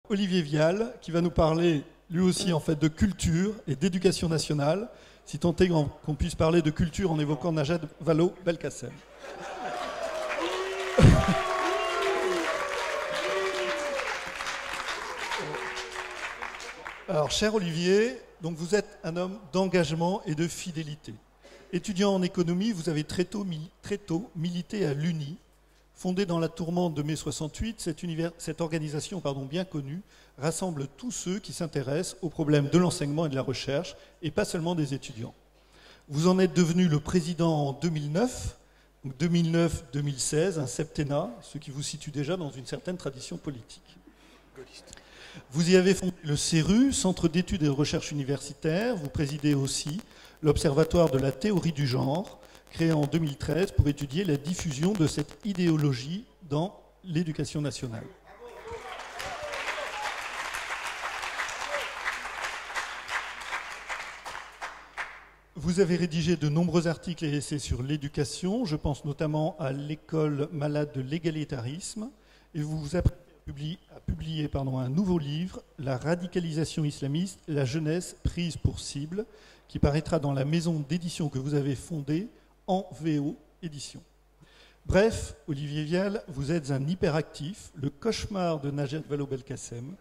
Olivier Vial, qui va nous parler lui aussi en fait de culture et d'éducation nationale, si tant est qu'on puisse parler de culture en évoquant Najat Vallaud-Belkacem. Alors, cher Olivier, donc vous êtes un homme d'engagement et de fidélité. Étudiant en économie, vous avez très tôt milité à l'UNI. Fondée dans la tourmente de mai 68, cette organisation bien connue rassemble tous ceux qui s'intéressent aux problèmes de l'enseignement et de la recherche, et pas seulement des étudiants. Vous en êtes devenu le président en 2009, donc 2009-2016, un septennat, ce qui vous situe déjà dans une certaine tradition politique. Vous y avez fondé le CERU, Centre d'études et de recherche universitaire. Vous présidez aussi l'Observatoire de la théorie du genre, créé en 2013 pour étudier la diffusion de cette idéologie dans l'éducation nationale. Vous avez rédigé de nombreux articles et essais sur l'éducation. Je pense notamment à l'école malade de l'égalitarisme. Et vous vous apprêtez à publier un nouveau livre, La radicalisation islamiste, la jeunesse prise pour cible, qui paraîtra dans la maison d'édition que vous avez fondée, en VO édition. Bref, Olivier Vial, vous êtes un hyperactif, le cauchemar de Najat Vallaud-Belkacem,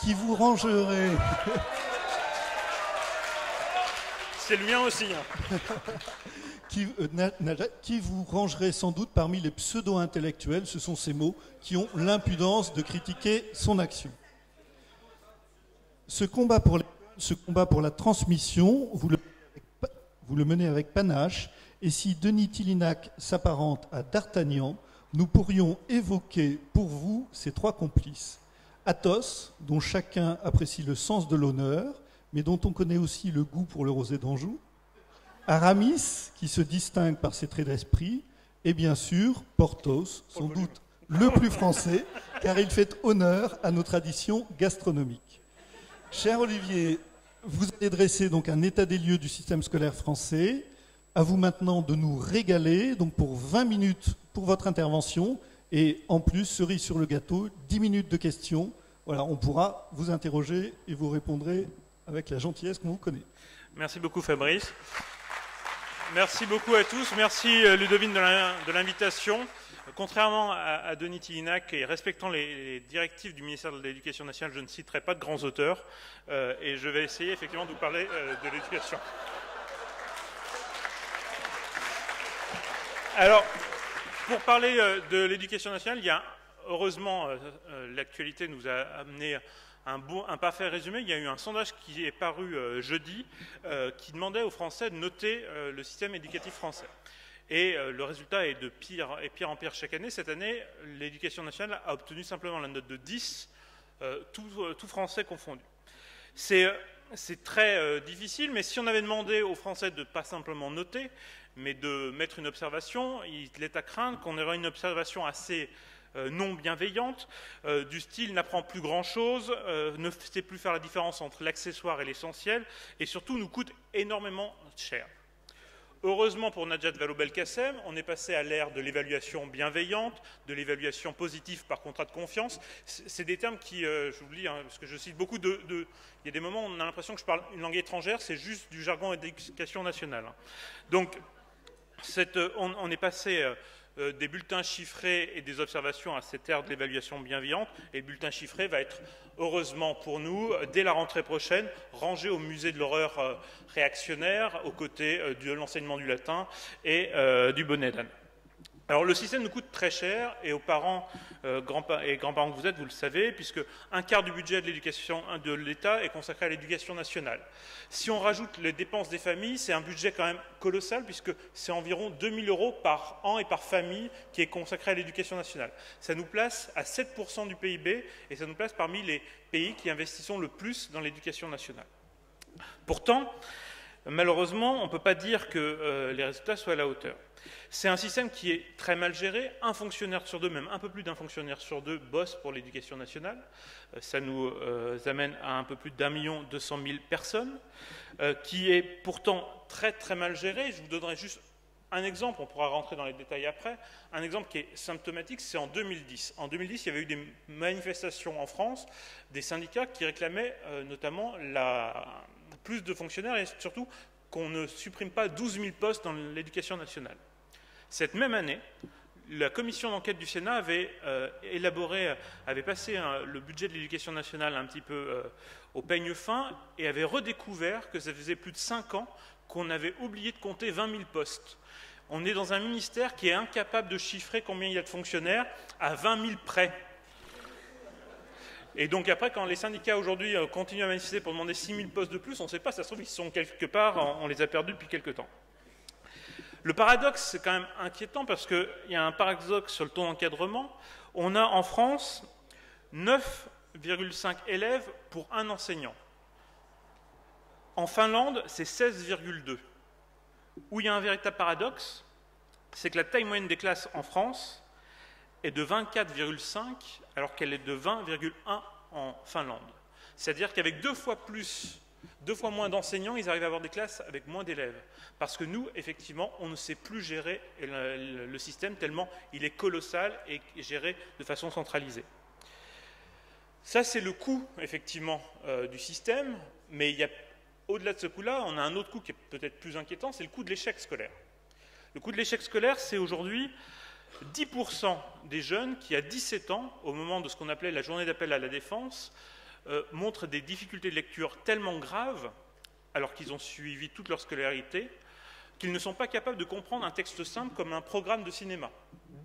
qui vous rangerait... C'est le mien aussi. qui vous rangerait sans doute parmi les pseudo-intellectuels, ce sont ces mots, qui ont l'impudence de critiquer son action. Ce combat pour la transmission, vous le menez avec panache, et si Denis Tillinac s'apparente à D'Artagnan, nous pourrions évoquer pour vous ces trois complices. Athos, dont chacun apprécie le sens de l'honneur, mais dont on connaît aussi le goût pour le rosé d'Anjou. Aramis, qui se distingue par ses traits d'esprit, et bien sûr Porthos, sans doute le plus français, car il fait honneur à nos traditions gastronomiques. Cher Olivier, vous allez dresser donc un état des lieux du système scolaire français. À vous maintenant de nous régaler, donc pour 20 minutes pour votre intervention, et en plus, cerise sur le gâteau, 10 minutes de questions. Voilà, on pourra vous interroger et vous répondrez avec la gentillesse qu'on vous connaît. Merci beaucoup Fabrice. Merci beaucoup à tous. Merci Ludovine de l'invitation. Contrairement à Denis Tillinac et respectant les directives du ministère de l'Éducation nationale, je ne citerai pas de grands auteurs et je vais essayer effectivement de vous parler de l'éducation. Alors, pour parler de l'éducation nationale, il y a heureusement l'actualité nous a amené un parfait résumé. Il y a eu un sondage qui est paru jeudi qui demandait aux Français de noter le système éducatif français. Et le résultat est de pire en pire chaque année. Cette année, l'éducation nationale a obtenu simplement la note de 10, tout Français confondu. C'est très difficile, mais si on avait demandé aux Français de ne pas simplement noter, mais de mettre une observation, il est à craindre qu'on ait une observation assez non bienveillante, du style n'apprend plus grand-chose, ne sait plus faire la différence entre l'accessoire et l'essentiel, et surtout nous coûte énormément cher. Heureusement pour Najat Vallaud-Belkacem, on est passé à l'ère de l'évaluation bienveillante, de l'évaluation positive par contrat de confiance. C'est des termes qui, je vous le dis, parce que je cite beaucoup il y a des moments où on a l'impression que je parle une langue étrangère, c'est juste du jargon d'éducation nationale. Donc, on est passé des bulletins chiffrés et des observations à cette ère de l'évaluation bienveillante, et le bulletin chiffré va être, heureusement pour nous, dès la rentrée prochaine, rangé au musée de l'horreur réactionnaire, aux côtés de l'enseignement du latin et du bonnet d'âne. Alors le système nous coûte très cher, et aux parents et grands-parents que vous êtes, vous le savez, puisque un quart du budget de l'éducation de l'État est consacré à l'éducation nationale. Si on rajoute les dépenses des familles, c'est un budget quand même colossal, puisque c'est environ 2 000 € par an et par famille qui est consacré à l'éducation nationale. Ça nous place à 7% du PIB, et ça nous place parmi les pays qui investissent le plus dans l'éducation nationale. Pourtant, malheureusement, on ne peut pas dire que les résultats soient à la hauteur. C'est un système qui est très mal géré. Un fonctionnaire sur deux, même un peu plus d'un fonctionnaire sur deux, bosse pour l'éducation nationale. Ça nous amène à un peu plus d'1 200 000 personnes, qui est pourtant très très mal géré. Je vous donnerai juste Un exemple, on pourra rentrer dans les détails après, un exemple qui est symptomatique, c'est en 2010. En 2010, il y avait eu des manifestations en France, des syndicats qui réclamaient notamment plus de fonctionnaires et surtout qu'on ne supprime pas 12 000 postes dans l'éducation nationale. Cette même année, la commission d'enquête du Sénat avait passé le budget de l'éducation nationale un petit peu au peigne fin et avait redécouvert que ça faisait plus de 5 ans qu'on avait oublié de compter 20 000 postes. On est dans un ministère qui est incapable de chiffrer combien il y a de fonctionnaires à 20 000 près. Et donc après, quand les syndicats aujourd'hui continuent à manifester pour demander 6 000 postes de plus, on ne sait pas, ça se trouve, ils sont quelque part, on les a perdus depuis quelque temps. Le paradoxe, c'est quand même inquiétant parce qu'il y a un paradoxe sur le taux d'encadrement. On a en France 9,5 élèves pour un enseignant. En Finlande, c'est 16,2. Où il y a un véritable paradoxe, c'est que la taille moyenne des classes en France est de 24,5 alors qu'elle est de 20,1 en Finlande. C'est-à-dire qu'avec deux fois moins d'enseignants, ils arrivent à avoir des classes avec moins d'élèves. Parce que nous, effectivement, on ne sait plus gérer le système tellement il est colossal et géré de façon centralisée. Ça, c'est le coût, effectivement, du système, mais il y a au-delà de ce coût-là, on a un autre coût qui est peut-être plus inquiétant, c'est le coût de l'échec scolaire. Le coût de l'échec scolaire, c'est aujourd'hui 10% des jeunes qui, à 17 ans, au moment de ce qu'on appelait la journée d'appel à la défense, montrent des difficultés de lecture tellement graves, alors qu'ils ont suivi toute leur scolarité, qu'ils ne sont pas capables de comprendre un texte simple comme un programme de cinéma.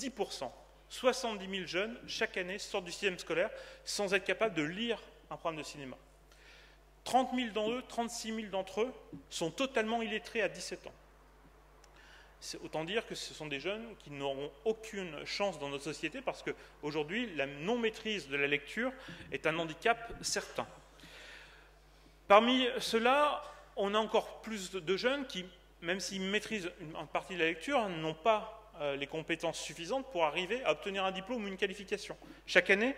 10%. 70 000 jeunes, chaque année, sortent du système scolaire sans être capables de lire un programme de cinéma. 30 000 d'entre eux, 36 000 d'entre eux sont totalement illettrés à 17 ans. C'est autant dire que ce sont des jeunes qui n'auront aucune chance dans notre société parce qu'aujourd'hui, la non-maîtrise de la lecture est un handicap certain. Parmi ceux-là, on a encore plus de jeunes qui, même s'ils maîtrisent une partie de la lecture, n'ont pas les compétences suffisantes pour arriver à obtenir un diplôme ou une qualification. Chaque année,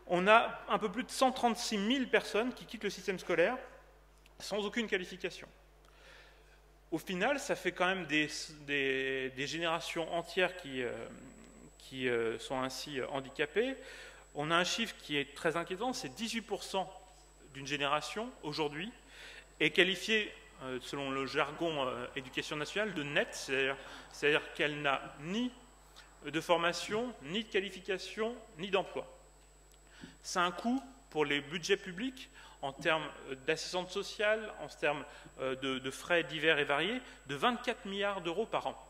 on a un peu plus de 136 000 personnes qui quittent le système scolaire sans aucune qualification. Au final, ça fait quand même des générations entières qui sont ainsi handicapées. On a un chiffre qui est très inquiétant, c'est 18% d'une génération, aujourd'hui, est qualifiée, selon le jargon éducation nationale, de net, c'est-à-dire qu'elle n'a ni de formation, ni de qualification, ni d'emploi. C'est un coût pour les budgets publics en termes d'assistance sociale, en termes de frais divers et variés, de 24 milliards d'euros par an.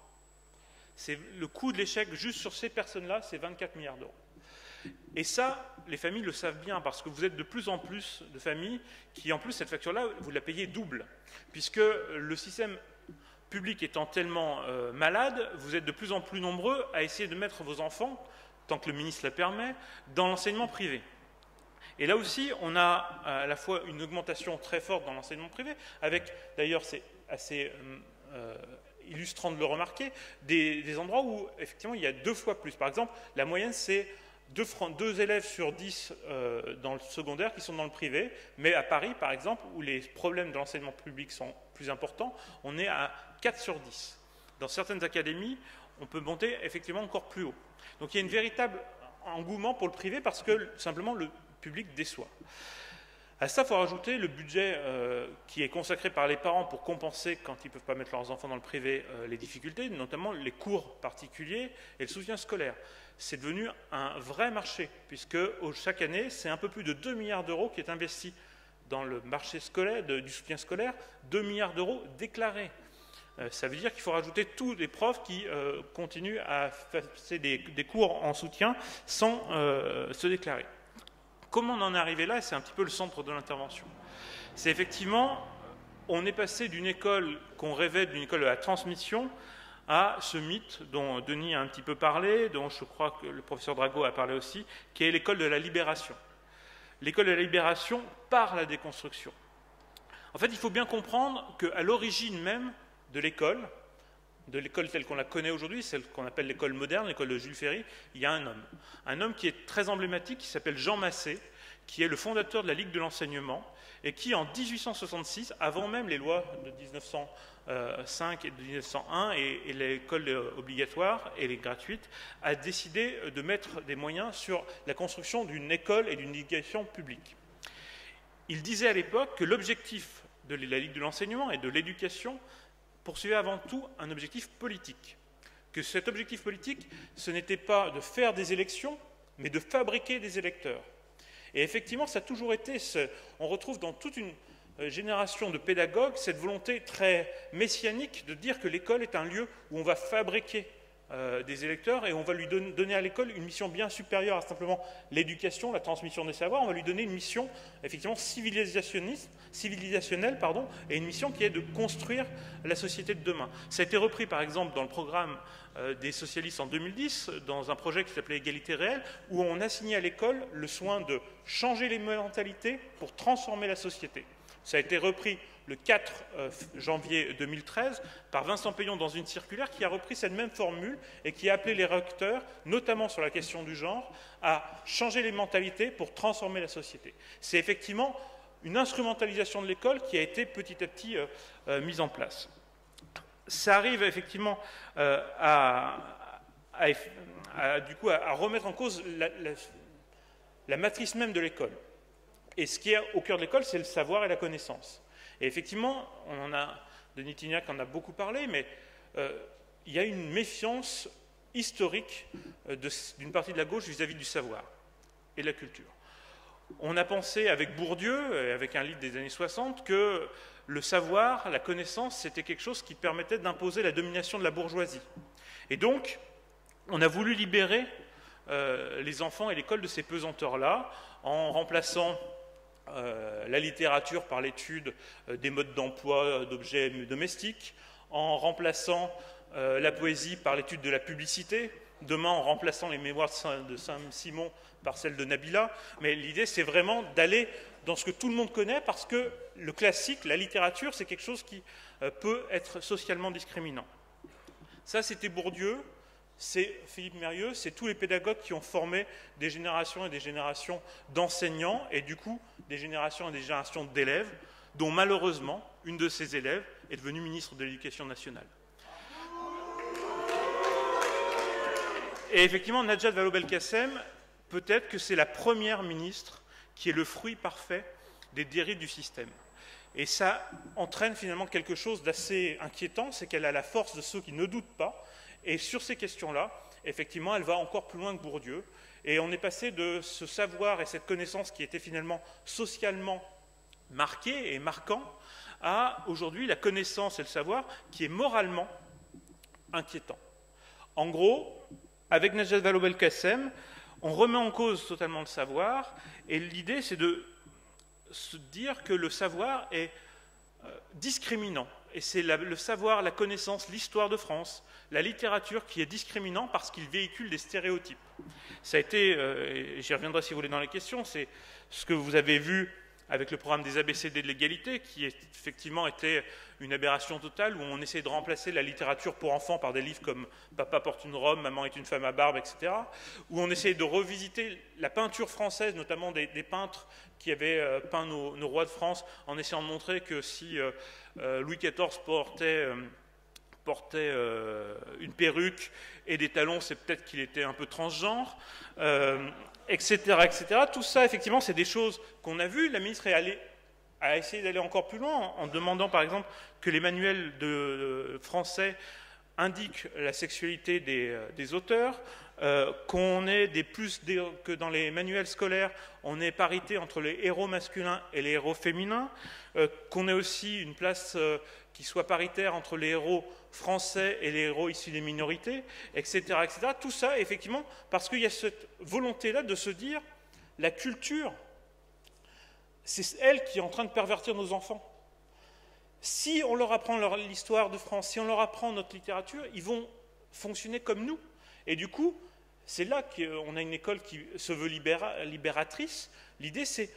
C'est le coût de l'échec juste sur ces personnes-là, c'est 24 milliards d'euros. Et ça, les familles le savent bien, parce que vous êtes de plus en plus de familles qui, en plus, cette facture-là, vous la payez double, puisque le système public étant tellement malade, vous êtes de plus en plus nombreux à essayer de mettre vos enfants, tant que le ministre le permet, dans l'enseignement privé. Et là aussi, on a à la fois une augmentation très forte dans l'enseignement privé, avec, d'ailleurs, c'est assez illustrant de le remarquer, des endroits où, effectivement, il y a 2 fois plus. Par exemple, la moyenne, c'est 2 élèves sur 10 dans le secondaire qui sont dans le privé, mais à Paris, par exemple, où les problèmes de l'enseignement public sont plus importants, on est à 4 sur 10. Dans certaines académies, on peut monter effectivement encore plus haut. Donc il y a un véritable engouement pour le privé parce que, simplement, le public déçoit. À ça, il faut rajouter le budget qui est consacré par les parents pour compenser, quand ils ne peuvent pas mettre leurs enfants dans le privé, les difficultés, notamment les cours particuliers et le soutien scolaire. C'est devenu un vrai marché, puisque chaque année, c'est un peu plus de 2 milliards d'euros qui est investi dans le marché scolaire, du soutien scolaire, 2 milliards d'euros déclarés. Ça veut dire qu'il faut rajouter tous les profs qui continuent à passer des cours en soutien sans se déclarer. Comment on en est arrivé là? C'est un petit peu le centre de l'intervention. C'est effectivement, on est passé d'une école qu'on rêvait, d'une école de la transmission, à ce mythe dont Denis a un petit peu parlé, dont je crois que le professeur Drago a parlé aussi, qui est l'école de la libération. L'école de la libération par la déconstruction. En fait, il faut bien comprendre qu'à l'origine même de l'école telle qu'on la connaît aujourd'hui, celle qu'on appelle l'école moderne, l'école de Jules Ferry, il y a un homme qui est très emblématique, qui s'appelle Jean Massé, qui est le fondateur de la Ligue de l'enseignement, et qui, en 1866, avant même les lois de 1905 et de 1901 et l'école obligatoire et les gratuites, a décidé de mettre des moyens sur la construction d'une école et d'une éducation publique. Il disait à l'époque que l'objectif de la Ligue de l'enseignement et de l'éducation poursuivait avant tout un objectif politique. Que cet objectif politique, ce n'était pas de faire des élections, mais de fabriquer des électeurs. Et effectivement, ça a toujours été, on retrouve dans toute une génération de pédagogues cette volonté très messianique de dire que l'école est un lieu où on va fabriquer des électeurs et on va lui donner à l'école une mission bien supérieure à simplement l'éducation, la transmission des savoirs. On va lui donner une mission effectivement civilisationnelle, et une mission qui est de construire la société de demain. Ça a été repris par exemple dans le programme des socialistes en 2010, dans un projet qui s'appelait Égalité réelle, où on assignait à l'école le soin de changer les mentalités pour transformer la société. Ça a été repris le 4 janvier 2013 par Vincent Payon dans une circulaire qui a repris cette même formule et qui a appelé les recteurs, notamment sur la question du genre, à changer les mentalités pour transformer la société. C'est effectivement une instrumentalisation de l'école qui a été petit à petit mise en place. Ça arrive effectivement à remettre en cause la matrice même de l'école. Et ce qui est au cœur de l'école, c'est le savoir et la connaissance. Et effectivement, Denis Tillinac en a beaucoup parlé, mais il y a une méfiance historique d'une partie de la gauche vis-à-vis du savoir et de la culture. On a pensé avec Bourdieu, avec un livre des années 60, que le savoir, la connaissance, c'était quelque chose qui permettait d'imposer la domination de la bourgeoisie. Et donc, on a voulu libérer les enfants et l'école de ces pesanteurs-là, en remplaçant la littérature par l'étude des modes d'emploi d'objets domestiques, en remplaçant la poésie par l'étude de la publicité, demain en remplaçant les mémoires de Saint-Simon par celles de Nabila. Mais l'idée, c'est vraiment d'aller dans ce que tout le monde connaît, parce que le classique, la littérature, c'est quelque chose qui peut être socialement discriminant. Ça, c'était Bourdieu. C'est Philippe Mérieux, c'est tous les pédagogues qui ont formé des générations et des générations d'enseignants et du coup des générations et des générations d'élèves, dont malheureusement une de ces élèves est devenue ministre de l'Éducation nationale. Et effectivement, Najat Vallaud-Belkacem, peut-être que c'est la première ministre qui est le fruit parfait des dérives du système. Et ça entraîne finalement quelque chose d'assez inquiétant, c'est qu'elle a la force de ceux qui ne doutent pas. Et sur ces questions-là, effectivement, elle va encore plus loin que Bourdieu. Et on est passé de ce savoir et cette connaissance qui était finalement socialement marqué et marquant, à aujourd'hui la connaissance et le savoir qui est moralement inquiétant. En gros, avec Najat Vallaud-Belkacem, on remet en cause totalement le savoir, et l'idée c'est de se dire que le savoir est discriminant. Et c'est le savoir, la connaissance, l'histoire de France, la littérature qui est discriminant parce qu'il véhicule des stéréotypes. Ça a été, et j'y reviendrai si vous voulez dans les questions, c'est ce que vous avez vu avec le programme des ABCD de l'égalité, qui effectivement était une aberration totale, où on essayait de remplacer la littérature pour enfants par des livres comme « Papa porte une robe, maman est une femme à barbe », etc., où on essayait de revisiter la peinture française, notamment des peintres qui avaient peint nos rois de France, en essayant de montrer que si Louis XIV portait une perruque et des talons, c'est peut-être qu'il était un peu transgenre, etc., etc. Tout ça, effectivement, c'est des choses qu'on a vues. La ministre a essayé d'aller encore plus loin en demandant, par exemple, que les manuels de français indiquent la sexualité des auteurs, qu'on ait que dans les manuels scolaires, on ait parité entre les héros masculins et les héros féminins, qu'on ait aussi une place qui soit paritaire entre les héros français et les héros issus des minorités, etc., etc. Tout ça, effectivement, parce qu'il y a cette volonté-là de se dire la culture, c'est elle qui est en train de pervertir nos enfants. Si on leur apprend l'histoire de France, si on leur apprend notre littérature, ils vont fonctionner comme nous. Et du coup, c'est là qu'on a une école qui se veut libératrice. L'idée, c'est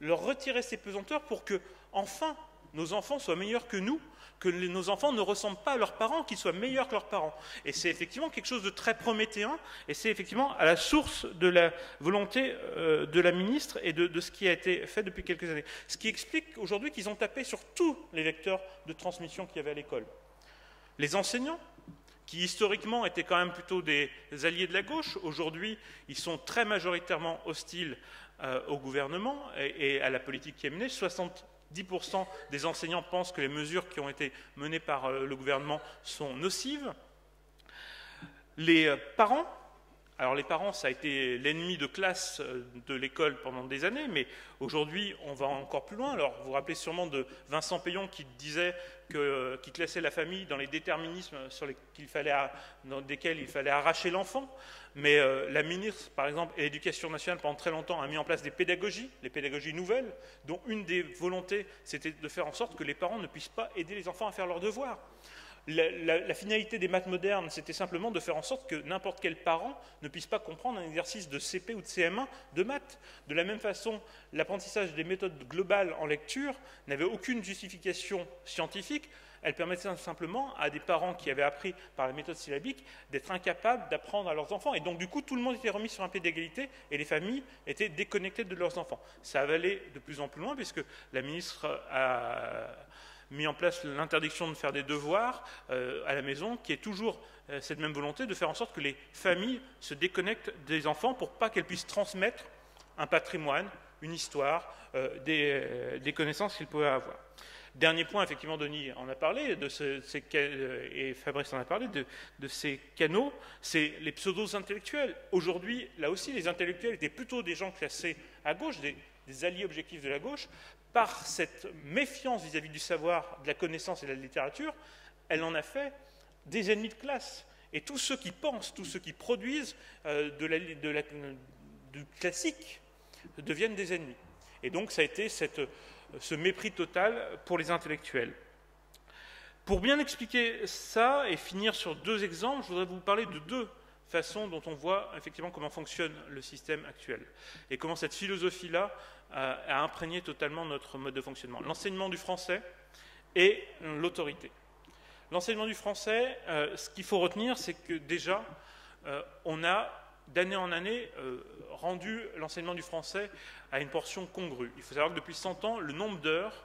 leur retirer ces pesanteurs pour que, enfin, nos enfants soient meilleurs que nous, que nos enfants ne ressemblent pas à leurs parents, qu'ils soient meilleurs que leurs parents. Et c'est effectivement quelque chose de très prométhéen, et c'est effectivement à la source de la volonté de la ministre et de ce qui a été fait depuis quelques années. Ce qui explique aujourd'hui qu'ils ont tapé sur tous les vecteurs de transmission qu'il y avait à l'école. Les enseignants, qui historiquement étaient quand même plutôt des alliés de la gauche, aujourd'hui ils sont très majoritairement hostiles au gouvernement et à la politique qui est menée. 70% des enseignants pensent que les mesures qui ont été menées par le gouvernement sont nocives. Les parents, alors les parents, ça a été l'ennemi de classe de l'école pendant des années, mais aujourd'hui, on va encore plus loin. Alors, vous vous rappelez sûrement de Vincent Payon qui disait qui classait la famille dans les déterminismes dans lesquels il fallait arracher l'enfant. Mais la ministre, par exemple, et l'Éducation nationale, pendant très longtemps, a mis en place des pédagogies, les pédagogies nouvelles, dont une des volontés, c'était de faire en sorte que les parents ne puissent pas aider les enfants à faire leurs devoirs. La finalité des maths modernes, c'était simplement de faire en sorte que n'importe quel parent ne puisse pas comprendre un exercice de CP ou de CM1 de maths. De la même façon, l'apprentissage des méthodes globales en lecture n'avait aucune justification scientifique. Elle permettait simplement à des parents qui avaient appris par la méthode syllabique d'être incapables d'apprendre à leurs enfants. Et donc, du coup, tout le monde était remis sur un pied d'égalité et les familles étaient déconnectées de leurs enfants. Ça va aller de plus en plus loin puisque la ministre a mis en place l'interdiction de faire des devoirs à la maison, qui est toujours cette même volonté de faire en sorte que les familles se déconnectent des enfants pour pas qu'elles puissent transmettre un patrimoine, une histoire, des connaissances qu'ils pouvaient avoir. Dernier point, effectivement, Denis en a parlé, et Fabrice en a parlé, de ces canaux, c'est les pseudo-intellectuels. Aujourd'hui, là aussi, les intellectuels étaient plutôt des gens classés à gauche, des alliés objectifs de la gauche. Par cette méfiance vis-à-vis du savoir, de la connaissance et de la littérature, elle en a fait des ennemis de classe. Et tous ceux qui pensent, tous ceux qui produisent du classique deviennent des ennemis. Et donc ça a été ce mépris total pour les intellectuels. Pour bien expliquer ça et finir sur deux exemples, je voudrais vous parler de deux façons dont on voit effectivement comment fonctionne le système actuel et comment cette philosophie-là a imprégné totalement notre mode de fonctionnement. L'enseignement du français et l'autorité. L'enseignement du français, ce qu'il faut retenir, c'est que déjà, on a d'année en année rendu l'enseignement du français à une portion congrue. Il faut savoir que depuis 100 ans, le nombre d'heures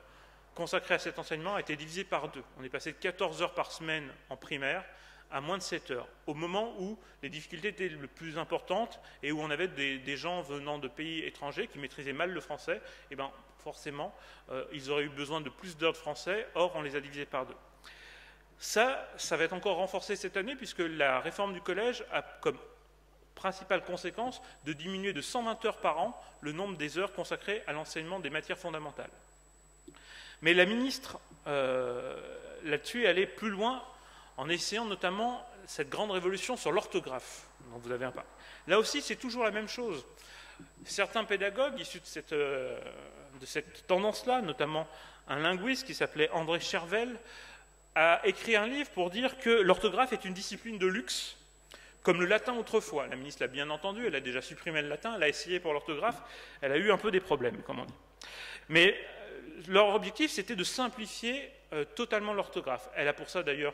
consacrées à cet enseignement a été divisé par 2. On est passé de 14 heures par semaine en primaire à moins de 7 heures, au moment où les difficultés étaient les plus importantes et où on avait des gens venant de pays étrangers qui maîtrisaient mal le français, et bien forcément, ils auraient eu besoin de plus d'heures de français, or on les a divisés par 2. Ça va être encore renforcé cette année puisque la réforme du collège a comme principale conséquence de diminuer de 120 heures par an le nombre des heures consacrées à l'enseignement des matières fondamentales. Mais la ministre, là-dessus, est allée plus loin en essayant notamment cette grande révolution sur l'orthographe, dont vous avez un pas. Là aussi, c'est toujours la même chose. Certains pédagogues issus de cette tendance-là, notamment un linguiste qui s'appelait André Chervel, a écrit un livre pour dire que l'orthographe est une discipline de luxe, comme le latin autrefois. La ministre l'a bien entendu, elle a déjà supprimé le latin, elle a essayé pour l'orthographe, elle a eu un peu des problèmes, comme on dit. Mais leur objectif, c'était de simplifier totalement l'orthographe. Elle a pour ça d'ailleurs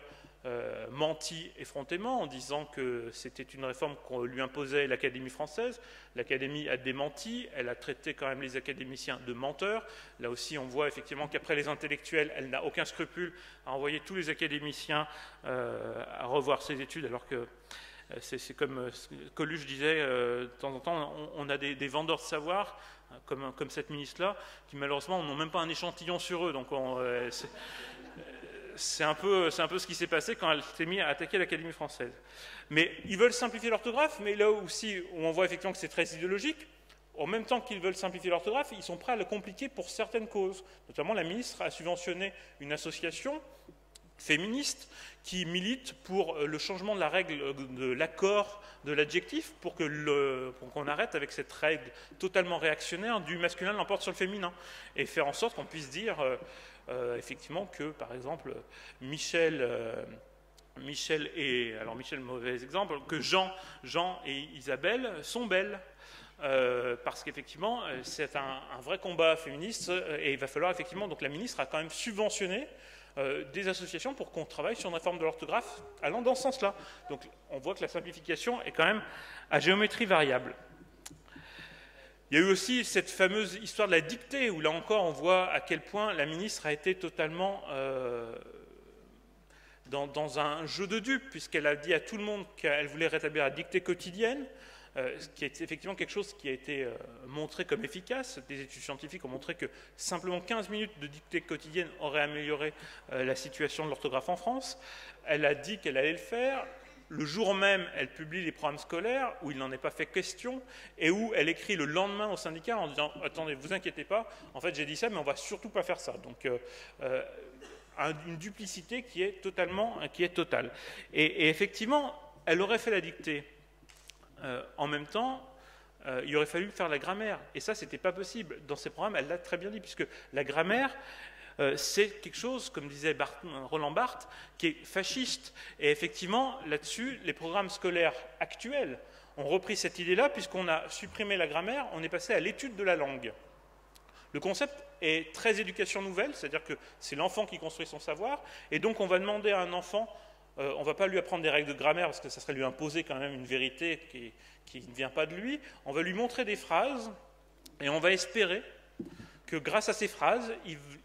menti effrontément en disant que c'était une réforme qu'on lui imposait l'Académie française. L'Académie a démenti, elle a traité quand même les académiciens de menteurs. Là aussi, on voit effectivement qu'après les intellectuels, elle n'a aucun scrupule à envoyer tous les académiciens à revoir ses études, alors que c'est comme Coluche disait, de temps en temps, on a des vendeurs de savoir, comme cette ministre-là, qui malheureusement n'ont même pas un échantillon sur eux. Donc c'est un peu ce qui s'est passé quand elle s'est mise à attaquer l'Académie française. Mais ils veulent simplifier l'orthographe, mais là aussi où on voit effectivement que c'est très idéologique, en même temps qu'ils veulent simplifier l'orthographe, ils sont prêts à le compliquer pour certaines causes. Notamment, la ministre a subventionné une association féministe qui milite pour le changement de la règle de l'accord de l'adjectif pour qu'on arrête avec cette règle totalement réactionnaire du masculin l'emporte sur le féminin et faire en sorte qu'on puisse dire effectivement que, par exemple, Michel et, alors Michel, mauvais exemple, que Jean et Isabelle sont belles. parce qu'effectivement, c'est un vrai combat féministe et il va falloir effectivement, donc la ministre a quand même subventionné des associations pour qu'on travaille sur une réforme de l'orthographe allant dans ce sens-là. Donc on voit que la simplification est quand même à géométrie variable. Il y a eu aussi cette fameuse histoire de la dictée, où là encore on voit à quel point la ministre a été totalement dans un jeu de dupes, puisqu'elle a dit à tout le monde qu'elle voulait rétablir la dictée quotidienne, ce qui est effectivement quelque chose qui a été montré comme efficace. Des études scientifiques ont montré que simplement 15 minutes de dictée quotidienne auraient amélioré la situation de l'orthographe en France. Elle a dit qu'elle allait le faire. Le jour même, elle publie les programmes scolaires où il n'en est pas fait question et où elle écrit le lendemain au syndicat en disant « Attendez, vous inquiétez pas, en fait j'ai dit ça, mais on va surtout pas faire ça ». Donc une duplicité qui est totale. Et effectivement, elle aurait fait la dictée. En même temps, il aurait fallu faire la grammaire. Et ça, c'était pas possible. Dans ces programmes, elle l'a très bien dit, puisque la grammaire, c'est quelque chose, comme disait Roland Barthes, qui est fasciste. Et effectivement, là-dessus, les programmes scolaires actuels ont repris cette idée-là, puisqu'on a supprimé la grammaire, on est passé à l'étude de la langue. Le concept est très éducation nouvelle, c'est-à-dire que c'est l'enfant qui construit son savoir, et donc on va demander à un enfant, on ne va pas lui apprendre des règles de grammaire, parce que ça serait lui imposer quand même une vérité qui ne vient pas de lui, on va lui montrer des phrases, et on va espérer que grâce à ces phrases,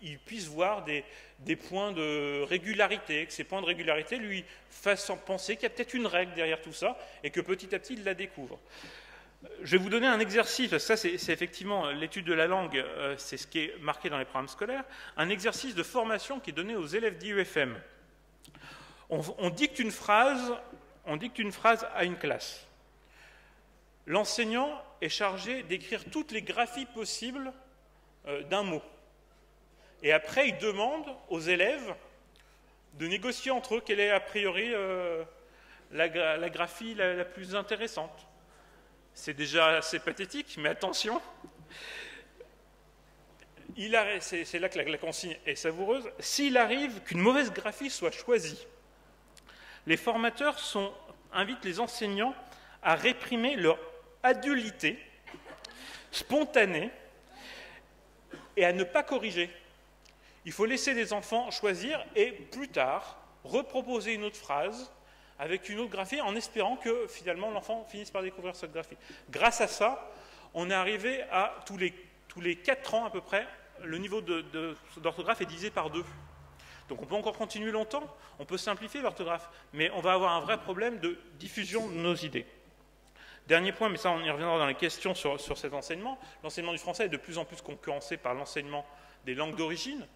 il puisse voir des points de régularité, que ces points de régularité lui fassent penser qu'il y a peut-être une règle derrière tout ça, et que petit à petit, il la découvre. Je vais vous donner un exercice, parce que ça c'est effectivement l'étude de la langue, c'est ce qui est marqué dans les programmes scolaires, un exercice de formation qui est donné aux élèves d'IEFM. On dicte une phrase à une classe. L'enseignant est chargé d'écrire toutes les graphies possibles d'un mot. Et après, il demande aux élèves de négocier entre eux quelle est a priori la graphie la plus intéressante. C'est déjà assez pathétique, mais attention, c'est là que la consigne est savoureuse. S'il arrive qu'une mauvaise graphie soit choisie, les formateurs invitent les enseignants à réprimer leur adulité spontanée et à ne pas corriger. Il faut laisser les enfants choisir et plus tard reproposer une autre phrase avec une autre graphie en espérant que finalement l'enfant finisse par découvrir cette graphie. Grâce à ça, on est arrivé à tous les 4 ans à peu près, le niveau d'orthographe est divisé par 2. Donc on peut encore continuer longtemps, on peut simplifier l'orthographe, mais on va avoir un vrai problème de diffusion de nos idées. Dernier point, mais ça on y reviendra dans les questions sur cet enseignement. L'enseignement du français est de plus en plus concurrencé par l'enseignement des langues d'origine,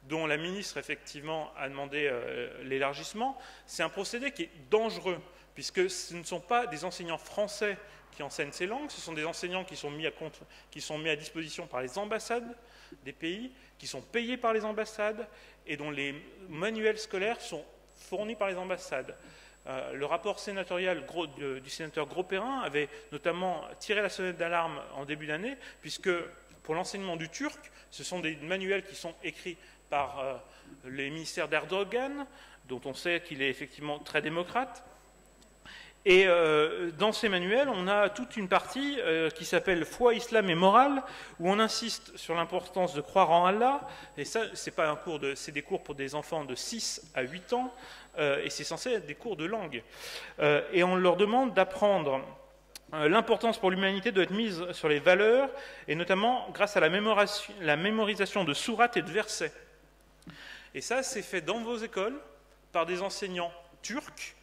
dont la ministre, effectivement, a demandé l'élargissement. C'est un procédé qui est dangereux, puisque ce ne sont pas des enseignants français qui enseignent ces langues, ce sont des enseignants qui sont mis à disposition par les ambassades des pays, qui sont payés par les ambassades, et dont les manuels scolaires sont fournis par les ambassades. Le rapport sénatorial du sénateur Grosperrin avait notamment tiré la sonnette d'alarme en début d'année, puisque pour l'enseignement du turc, ce sont des manuels qui sont écrits par les ministères d'Erdogan, dont on sait qu'il est effectivement très démocrate. Et dans ces manuels, on a toute une partie qui s'appelle « Foi, Islam et morale », où on insiste sur l'importance de croire en Allah. Et ça, c'est des cours pour des enfants de 6 à 8 ans, et c'est censé être des cours de langue. Et on leur demande d'apprendre l'importance pour l'humanité doit être mise sur les valeurs, et notamment grâce à la mémorisation de sourates et de versets. Et ça, c'est fait dans vos écoles par des enseignants turcs,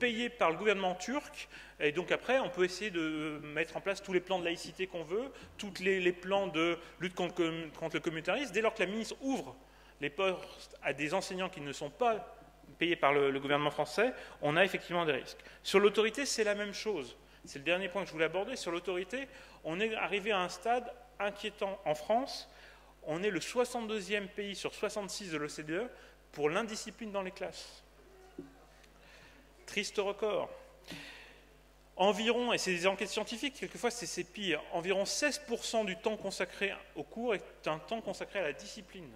payés par le gouvernement turc, et donc après, on peut essayer de mettre en place tous les plans de laïcité qu'on veut, tous les plans de lutte contre le communautarisme. Dès lors que la ministre ouvre les postes à des enseignants qui ne sont pas payés par le gouvernement français, on a effectivement des risques. Sur l'autorité, c'est la même chose. C'est le dernier point que je voulais aborder. Sur l'autorité, on est arrivé à un stade inquiétant en France. On est le 62e pays sur 66 de l'OCDE pour l'indiscipline dans les classes. Triste record. Environ, et c'est des enquêtes scientifiques, quelquefois c'est pire, environ 16% du temps consacré au cours est un temps consacré à la discipline.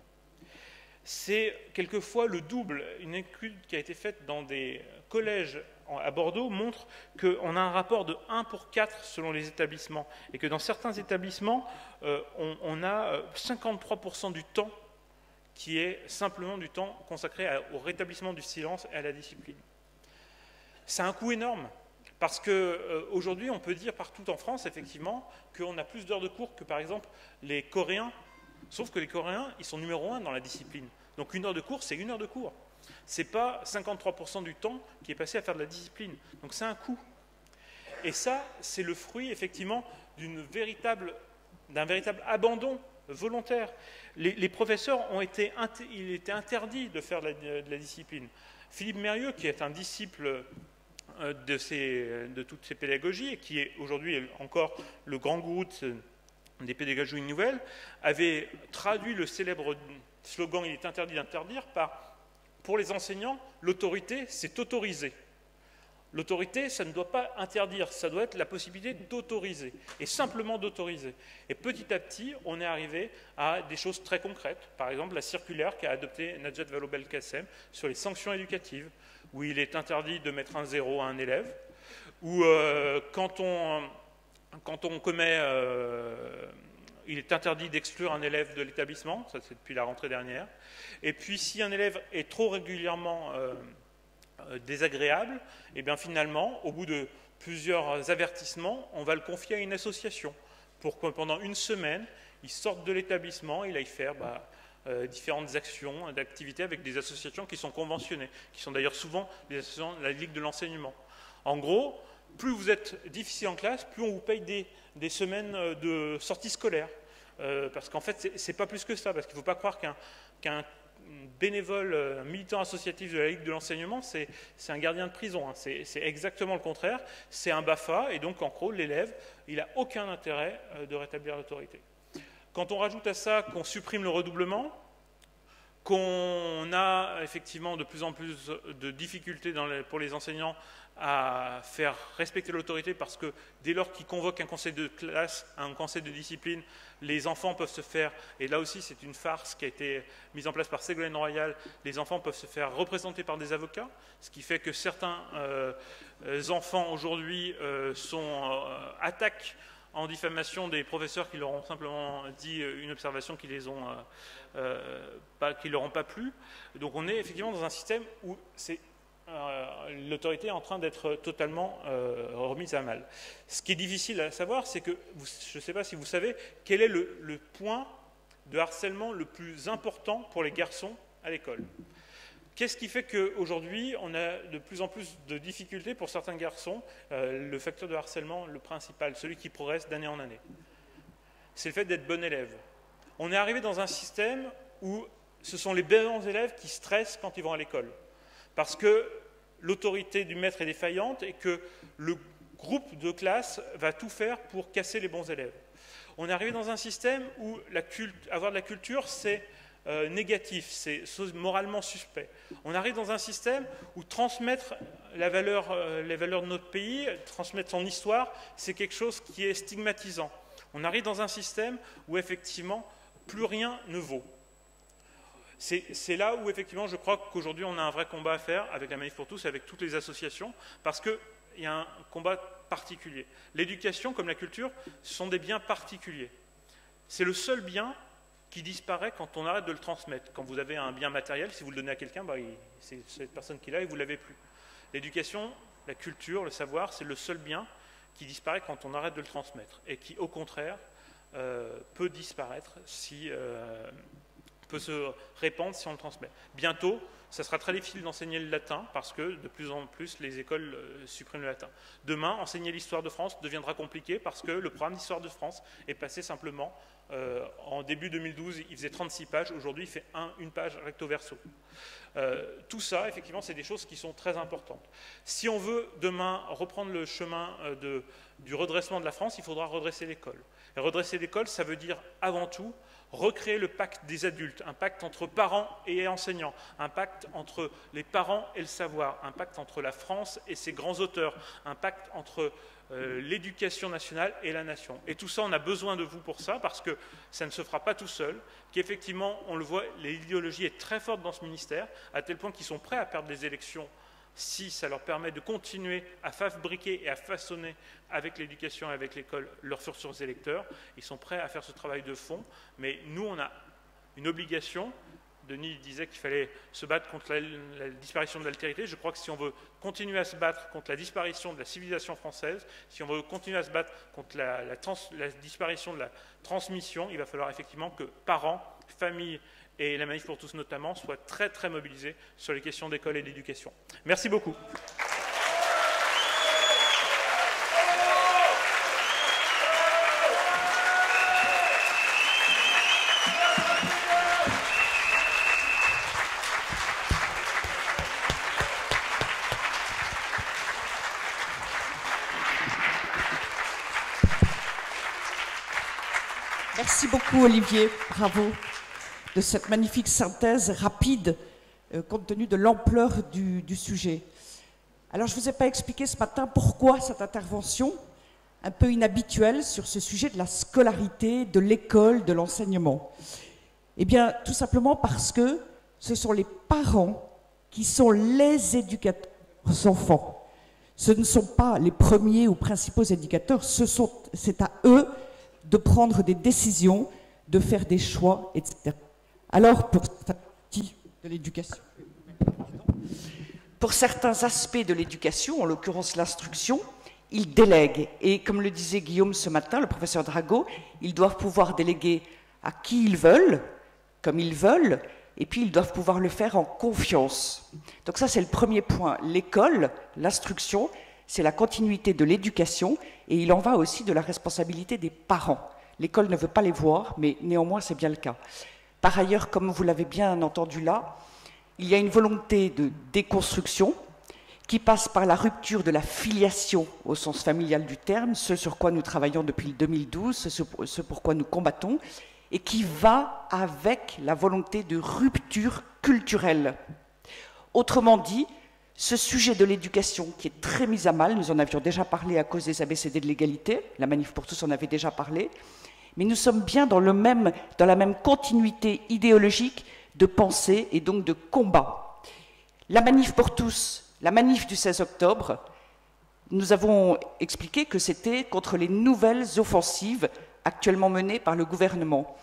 c'est quelquefois le double. Une étude qui a été faite dans des collèges à Bordeaux montre qu'on a un rapport de 1 pour 4 selon les établissements, et que dans certains établissements, on a 53% du temps qui est simplement du temps consacré au rétablissement du silence et à la discipline. C'est un coût énorme, parce qu'aujourd'hui, on peut dire partout en France, effectivement, qu'on a plus d'heures de cours que, par exemple, les Coréens, sauf que les Coréens, ils sont numéro 1 dans la discipline. Donc une heure de cours, c'est une heure de cours. Ce n'est pas 53% du temps qui est passé à faire de la discipline. Donc c'est un coût. Et ça, c'est le fruit, effectivement, d'un véritable abandon volontaire. Les professeurs il était interdit de faire de la discipline. Philippe Mérieux, qui est un disciple de toutes ces pédagogies, et qui est aujourd'hui encore le grand gourou des pédagogies nouvelles, avait traduit le célèbre slogan « Il est interdit d'interdire » par « Pour les enseignants, l'autorité, c'est autoriser ». L'autorité, ça ne doit pas interdire, ça doit être la possibilité d'autoriser, et simplement d'autoriser. Et petit à petit, on est arrivé à des choses très concrètes. Par exemple, la circulaire qu'a adoptée Najat Vallaud-Belkacem sur les sanctions éducatives, où il est interdit de mettre un 0 à un élève, où quand on commet... il est interdit d'exclure un élève de l'établissement, ça c'est depuis la rentrée dernière. Et puis si un élève est trop régulièrement désagréable, et bien finalement, au bout de plusieurs avertissements, on va le confier à une association pour que pendant une semaine, il sorte de l'établissement, il aille faire différentes actions, d'activités avec des associations qui sont conventionnées, qui sont d'ailleurs souvent des associations de la Ligue de l'enseignement. En gros, plus vous êtes difficile en classe, plus on vous paye des semaines de sortie scolaire. Parce qu'en fait, c'est pas plus que ça, parce qu'il ne faut pas croire qu'un bénévole, un militant associatif de la Ligue de l'enseignement, c'est un gardien de prison. Hein. C'est exactement le contraire. C'est un BAFA, et donc en gros, l'élève, il n'a aucun intérêt de rétablir l'autorité. Quand on rajoute à ça qu'on supprime le redoublement, qu'on a effectivement de plus en plus de difficultés pour les enseignants à faire respecter l'autorité, parce que dès lors qu'ils convoquent un conseil de classe, un conseil de discipline, les enfants peuvent se faire, et là aussi c'est une farce qui a été mise en place par Ségolène Royal, les enfants peuvent se faire représenter par des avocats, ce qui fait que certains enfants aujourd'hui attaquent en diffamation des professeurs qui leur ont simplement dit une observation qui leur ont pas plu. Donc on est effectivement dans un système où l'autorité est en train d'être totalement remise à mal. Ce qui est difficile à savoir, c'est que, je ne sais pas si vous savez, quel est le point de harcèlement le plus important pour les garçons à l'école. Qu'est-ce qui fait qu'aujourd'hui, on a de plus en plus de difficultés pour certains garçons? Le facteur de harcèlement, le principal, celui qui progresse d'année en année, c'est le fait d'être bon élève. On est arrivé dans un système où ce sont les bons élèves qui stressent quand ils vont à l'école. Parce que l'autorité du maître est défaillante et que le groupe de classe va tout faire pour casser les bons élèves. On est arrivé dans un système où avoir de la culture, c'est négatif, c'est moralement suspect. On arrive dans un système où transmettre les valeurs de notre pays, transmettre son histoire, c'est quelque chose qui est stigmatisant. On arrive dans un système où effectivement, plus rien ne vaut. C'est là où, effectivement, je crois qu'aujourd'hui, on a un vrai combat à faire avec la Manif pour tous, avec toutes les associations, parce qu'il y a un combat particulier. L'éducation, comme la culture, ce sont des biens particuliers. C'est le seul bien qui disparaît quand on arrête de le transmettre. Quand vous avez un bien matériel, si vous le donnez à quelqu'un, c'est cette personne qui l'a et vous ne l'avez plus. L'éducation, la culture, le savoir, c'est le seul bien qui disparaît quand on arrête de le transmettre, et qui, au contraire, peut disparaître peut se répandre si on le transmet. Bientôt, ça sera très difficile d'enseigner le latin parce que de plus en plus les écoles suppriment le latin. Demain, enseigner l'histoire de France deviendra compliqué parce que le programme d'histoire de France est passé simplement, en début 2012, il faisait 36 pages, aujourd'hui il fait une page recto verso. Tout ça, effectivement, c'est des choses qui sont très importantes. Si on veut demain reprendre le chemin du redressement de la France, il faudra redresser l'école. Et redresser l'école, ça veut dire avant tout recréer le pacte des adultes, un pacte entre parents et enseignants, un pacte entre les parents et le savoir, un pacte entre la France et ses grands auteurs, un pacte entre l'éducation nationale et la nation. Et tout ça, on a besoin de vous pour ça, parce que ça ne se fera pas tout seul, qu'effectivement, on le voit, l'idéologie est très forte dans ce ministère, à tel point qu'ils sont prêts à perdre les élections si ça leur permet de continuer à fabriquer et à façonner avec l'éducation et avec l'école leurs futurs électeurs. Ils sont prêts à faire ce travail de fond, mais nous, on a une obligation. Denis disait qu'il fallait se battre contre la disparition de l'altérité. Je crois que si on veut continuer à se battre contre la disparition de la civilisation française, si on veut continuer à se battre contre la disparition de la transmission, il va falloir effectivement que parents, familles et la Manif pour tous notamment soient très très mobilisés sur les questions d'école et d'éducation. Merci beaucoup. Merci beaucoup Olivier, bravo de cette magnifique synthèse rapide compte tenu de l'ampleur du sujet. Alors je ne vous ai pas expliqué ce matin pourquoi cette intervention un peu inhabituelle sur ce sujet de la scolarité, de l'école, de l'enseignement. Eh bien tout simplement parce que ce sont les parents qui sont les éducateurs des enfants. Ce ne sont pas les premiers ou principaux éducateurs, c'est à eux de prendre des décisions, de faire des choix, etc. Alors, pour certains parties de l'éducation, pour certains aspects de l'éducation, en l'occurrence l'instruction, ils délèguent. Et comme le disait Guillaume ce matin, le professeur Drago, ils doivent pouvoir déléguer à qui ils veulent, comme ils veulent, et puis ils doivent pouvoir le faire en confiance. Donc ça, c'est le premier point. L'école, l'instruction, c'est la continuité de l'éducation, et il en va aussi de la responsabilité des parents. L'école ne veut pas les voir, mais néanmoins, c'est bien le cas. Par ailleurs, comme vous l'avez bien entendu là, il y a une volonté de déconstruction qui passe par la rupture de la filiation au sens familial du terme, ce sur quoi nous travaillons depuis 2012, ce pour quoi nous combattons, et qui va avec la volonté de rupture culturelle. Autrement dit, ce sujet de l'éducation qui est très mis à mal, nous en avions déjà parlé à cause des ABCD de l'égalité, la Manif pour tous en avait déjà parlé, mais nous sommes bien dans la même continuité idéologique de pensée et donc de combat. La Manif pour tous, la Manif du 16 octobre, nous avons expliqué que c'était contre les nouvelles offensives actuellement menées par le gouvernement.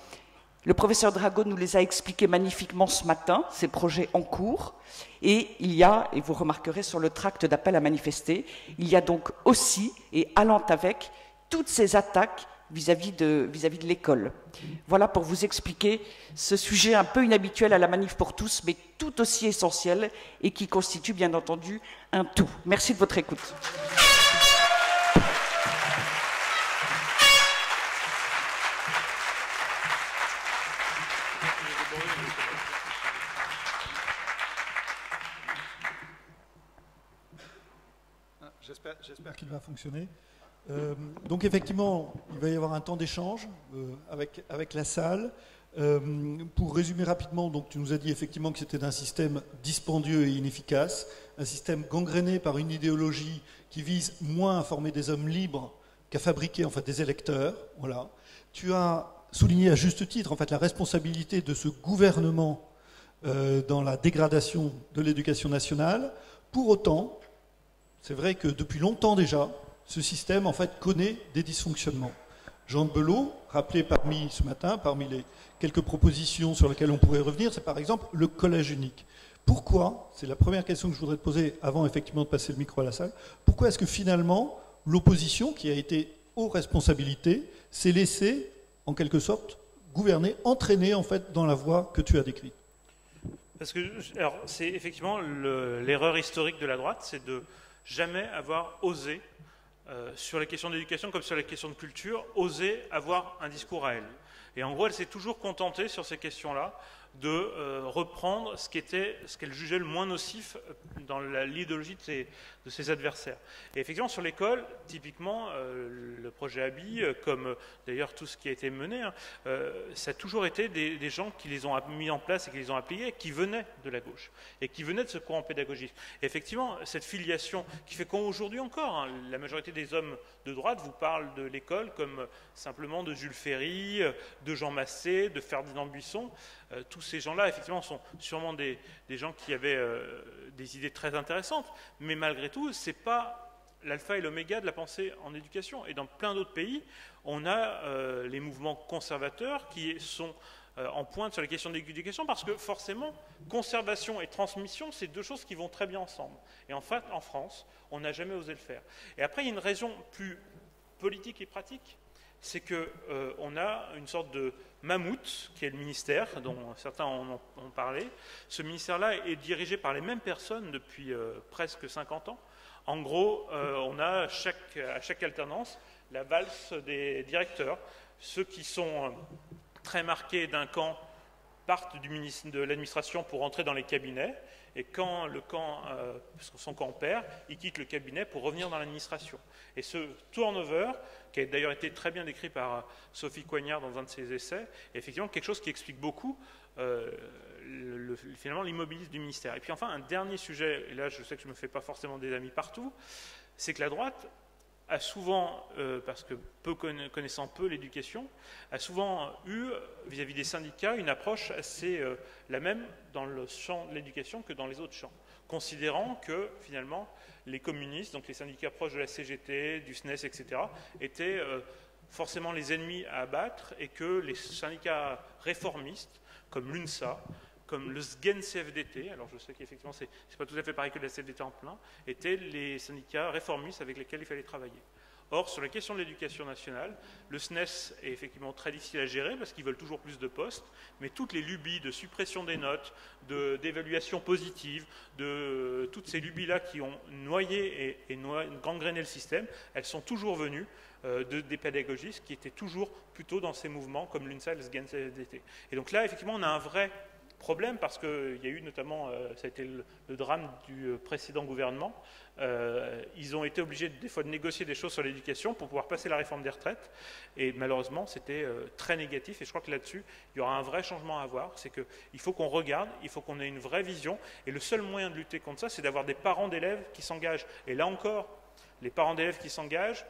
Le professeur Drago nous les a expliqués magnifiquement ce matin, ces projets en cours, et il y a, et vous remarquerez sur le tract d'appel à manifester, il y a donc aussi, et allant avec, toutes ces attaques vis-à-vis de l'école. Voilà pour vous expliquer ce sujet un peu inhabituel à la Manif pour tous, mais tout aussi essentiel et qui constitue bien entendu un tout. Merci de votre écoute. J'espère qu'il va fonctionner. Donc effectivement, il va y avoir un temps d'échange avec la salle. Pour résumer rapidement, donc, tu nous as dit effectivement que c'était un système dispendieux et inefficace, un système gangréné par une idéologie qui vise moins à former des hommes libres qu'à fabriquer en fait, des électeurs. Voilà. Tu as souligné à juste titre en fait, la responsabilité de ce gouvernement dans la dégradation de l'éducation nationale. Pour autant, c'est vrai que depuis longtemps déjà, ce système en fait connaît des dysfonctionnements. Jean de Belot, rappelé ce matin, parmi les quelques propositions sur lesquelles on pourrait revenir, c'est par exemple le collège unique. Pourquoi, c'est la première question que je voudrais te poser avant effectivement de passer le micro à la salle, pourquoi est-ce que finalement l'opposition, qui a été aux responsabilités, s'est laissée en quelque sorte gouverner, entraîner en fait dans la voie que tu as décrite? Parce que c'est effectivement l'erreur historique de la droite, c'est de jamais avoir osé, sur les questions d'éducation comme sur les questions de culture, oser avoir un discours à elle. Et en gros, elle s'est toujours contentée sur ces questions-là de reprendre ce qu'elle jugeait le moins nocif dans l'idéologie de ses adversaires. Et effectivement, sur l'école, typiquement, le projet Abi, comme d'ailleurs tout ce qui a été mené, ça a toujours été des gens qui les ont mis en place et qui les ont appliqués, qui venaient de la gauche, et qui venaient de ce courant pédagogique. Et effectivement, cette filiation qui fait qu'aujourd'hui encore, la majorité des hommes de droite vous parlent de l'école comme simplement de Jules Ferry, de Jean Massé, de Ferdinand Buisson. Tous ces gens-là, effectivement, sont sûrement des gens qui avaient des idées très intéressantes, mais malgré tout, ce n'est pas l'alpha et l'oméga de la pensée en éducation. Et dans plein d'autres pays, on a les mouvements conservateurs qui sont en pointe sur les questions d'éducation, parce que forcément, conservation et transmission, c'est deux choses qui vont très bien ensemble. Et en fait, en France, on n'a jamais osé le faire. Et après, il y a une raison plus politique et pratique, c'est qu'on a une sorte de mammouth, qui est le ministère, dont certains ont parlé. Ce ministère-là est dirigé par les mêmes personnes depuis presque 50 ans. En gros, on a à chaque alternance la valse des directeurs. Ceux qui sont très marqués d'un camp partent de l'administration pour entrer dans les cabinets, et quand son camp perd, il quitte le cabinet pour revenir dans l'administration. Et ce turnover, qui a d'ailleurs été très bien décrit par Sophie Coignard dans un de ses essais, est effectivement quelque chose qui explique beaucoup finalement l'immobilisme du ministère. Et puis enfin, un dernier sujet, et là je sais que je ne me fais pas forcément des amis partout, c'est que la droite a souvent, parce que connaissant peu l'éducation, a souvent eu, vis-à-vis des syndicats, une approche assez la même dans le champ de l'éducation que dans les autres champs, considérant que, finalement, les communistes, donc les syndicats proches de la CGT, du SNES, etc., étaient forcément les ennemis à abattre, et que les syndicats réformistes, comme l'UNSA, comme le SGEN CFDT, alors je sais qu'effectivement c'est pas tout à fait pareil que la CFDT en plein, étaient les syndicats réformistes avec lesquels il fallait travailler. Or, sur la question de l'éducation nationale, le SNES est effectivement très difficile à gérer parce qu'ils veulent toujours plus de postes, mais toutes les lubies de suppression des notes, d'évaluation positive, de toutes ces lubies-là qui ont noyé et gangréné le système, elles sont toujours venues des pédagogistes qui étaient toujours plutôt dans ces mouvements comme l'UNSA et le SGEN CFDT. Et donc là, effectivement, on a un vrai problème parce qu'il y a eu notamment, ça a été le drame du précédent gouvernement, ils ont été obligés des fois de négocier des choses sur l'éducation pour pouvoir passer la réforme des retraites, et malheureusement c'était très négatif, et je crois que là-dessus il y aura un vrai changement à avoir, c'est qu'il faut qu'on regarde, il faut qu'on ait une vraie vision, et le seul moyen de lutter contre ça, c'est d'avoir des parents d'élèves qui s'engagent. Et là encore, les parents d'élèves qui s'engagent,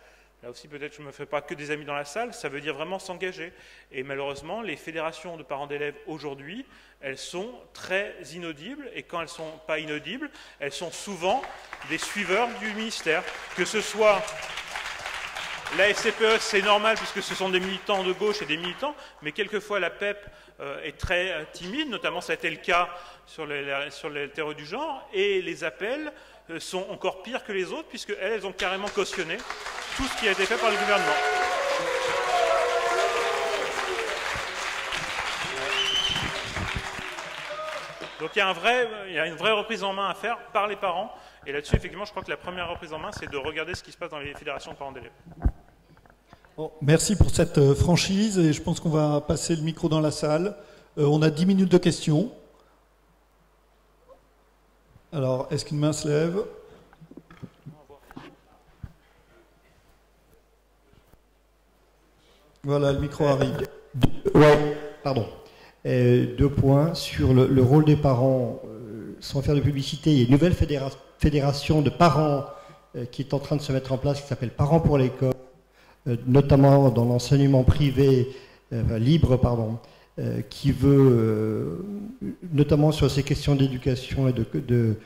là aussi, peut-être que je ne me fais pas que des amis dans la salle, ça veut dire vraiment s'engager. Et malheureusement, les fédérations de parents d'élèves aujourd'hui, elles sont très inaudibles, et quand elles ne sont pas inaudibles, elles sont souvent des suiveurs du ministère. Que ce soit la FCPE, c'est normal puisque ce sont des militants de gauche et des militants, mais quelquefois la PEP est très timide, notamment ça a été le cas sur les terreaux du genre, et les appels sont encore pires que les autres, puisqu'elles ont carrément cautionné tout ce qui a été fait par le gouvernement. Donc il y a une vraie reprise en main à faire par les parents, et là-dessus, effectivement, je crois que la première reprise en main, c'est de regarder ce qui se passe dans les fédérations de parents d'élèves. Bon, merci pour cette franchise, et je pense qu'on va passer le micro dans la salle. On a 10 minutes de questions. Alors, est-ce qu'une main se lève? Voilà, le micro arrive. Ouais, pardon. 2 points sur le rôle des parents. Sans faire de publicité, il y a une nouvelle fédération de parents qui est en train de se mettre en place, qui s'appelle Parents pour l'école, notamment dans l'enseignement privé, libre, pardon, qui veut, notamment sur ces questions d'éducation et de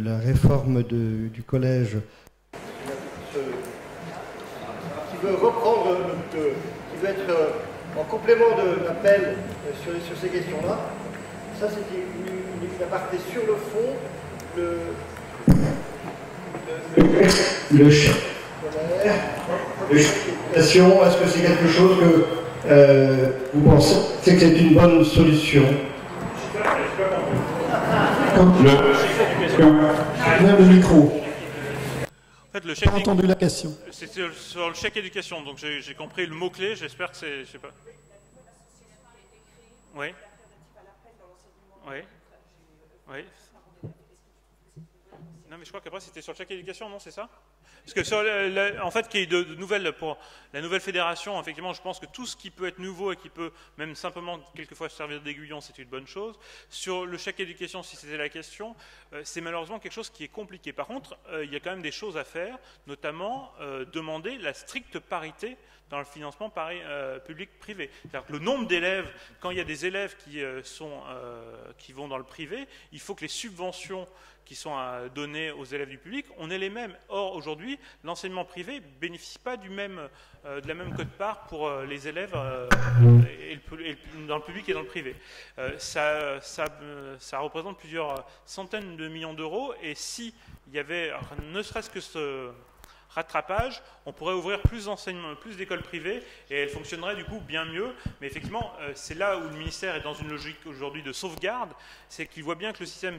la réforme du collège, qui veut reprendre, qui veut être en complément de l'appel sur ces questions-là. Ça, c'est une aparté sur le fond. Le champ d'éducation, est-ce que c'est quelque chose que vous pensez que c'est une bonne solution? Le micro. En fait, le chèque pas entendu la question. C'est sur le chèque éducation, donc j'ai compris le mot-clé, j'espère que c'est... Je sais pas. Oui. Oui. Oui. Non, mais je crois qu'après, c'était sur chaque éducation, non, c'est ça? Parce que sur en fait, qu'il y ait de nouvelles pour la nouvelle fédération, effectivement, je pense que tout ce qui peut être nouveau et qui peut même simplement quelquefois servir d'aiguillon, c'est une bonne chose. Sur le chèque éducation, si c'était la question, c'est malheureusement quelque chose qui est compliqué. Par contre, il y a quand même des choses à faire, notamment demander la stricte parité dans le financement public-privé. C'est-à-dire que le nombre d'élèves, quand il y a des élèves qui vont dans le privé, il faut que les subventions qui sont données aux élèves du public, on est les mêmes. Or, aujourd'hui, l'enseignement privé ne bénéficie pas de la même quote-part pour les élèves dans le public et dans le privé. Ça représente plusieurs centaines de millions d'euros, et s'il y avait ne serait-ce que ce rattrapage, on pourrait ouvrir plus d'enseignements, plus d'écoles privées, et elles fonctionneraient du coup bien mieux. Mais effectivement, c'est là où le ministère est dans une logique aujourd'hui de sauvegarde, c'est qu'il voit bien que le système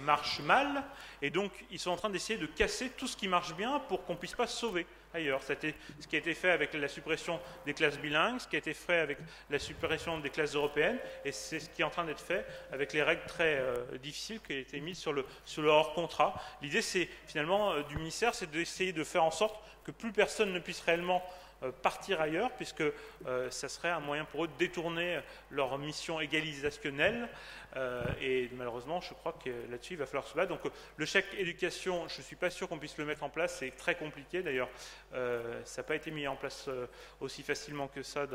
marche mal, et donc ils sont en train d'essayer de casser tout ce qui marche bien pour qu'on ne puisse pas se sauver ailleurs. C'était ce qui a été fait avec la suppression des classes bilingues, ce qui a été fait avec la suppression des classes européennes, et c'est ce qui est en train d'être fait avec les règles très difficiles qui ont été mises sur le hors-contrat. L'idée, c'est finalement du ministère, c'est d'essayer de faire en sorte que plus personne ne puisse réellement partir ailleurs, puisque ça serait un moyen pour eux de détourner leur mission égalisationnelle, et malheureusement je crois que là-dessus il va falloir se battre. Donc le chèque éducation, je ne suis pas sûr qu'on puisse le mettre en place, c'est très compliqué d'ailleurs, ça n'a pas été mis en place aussi facilement que ça,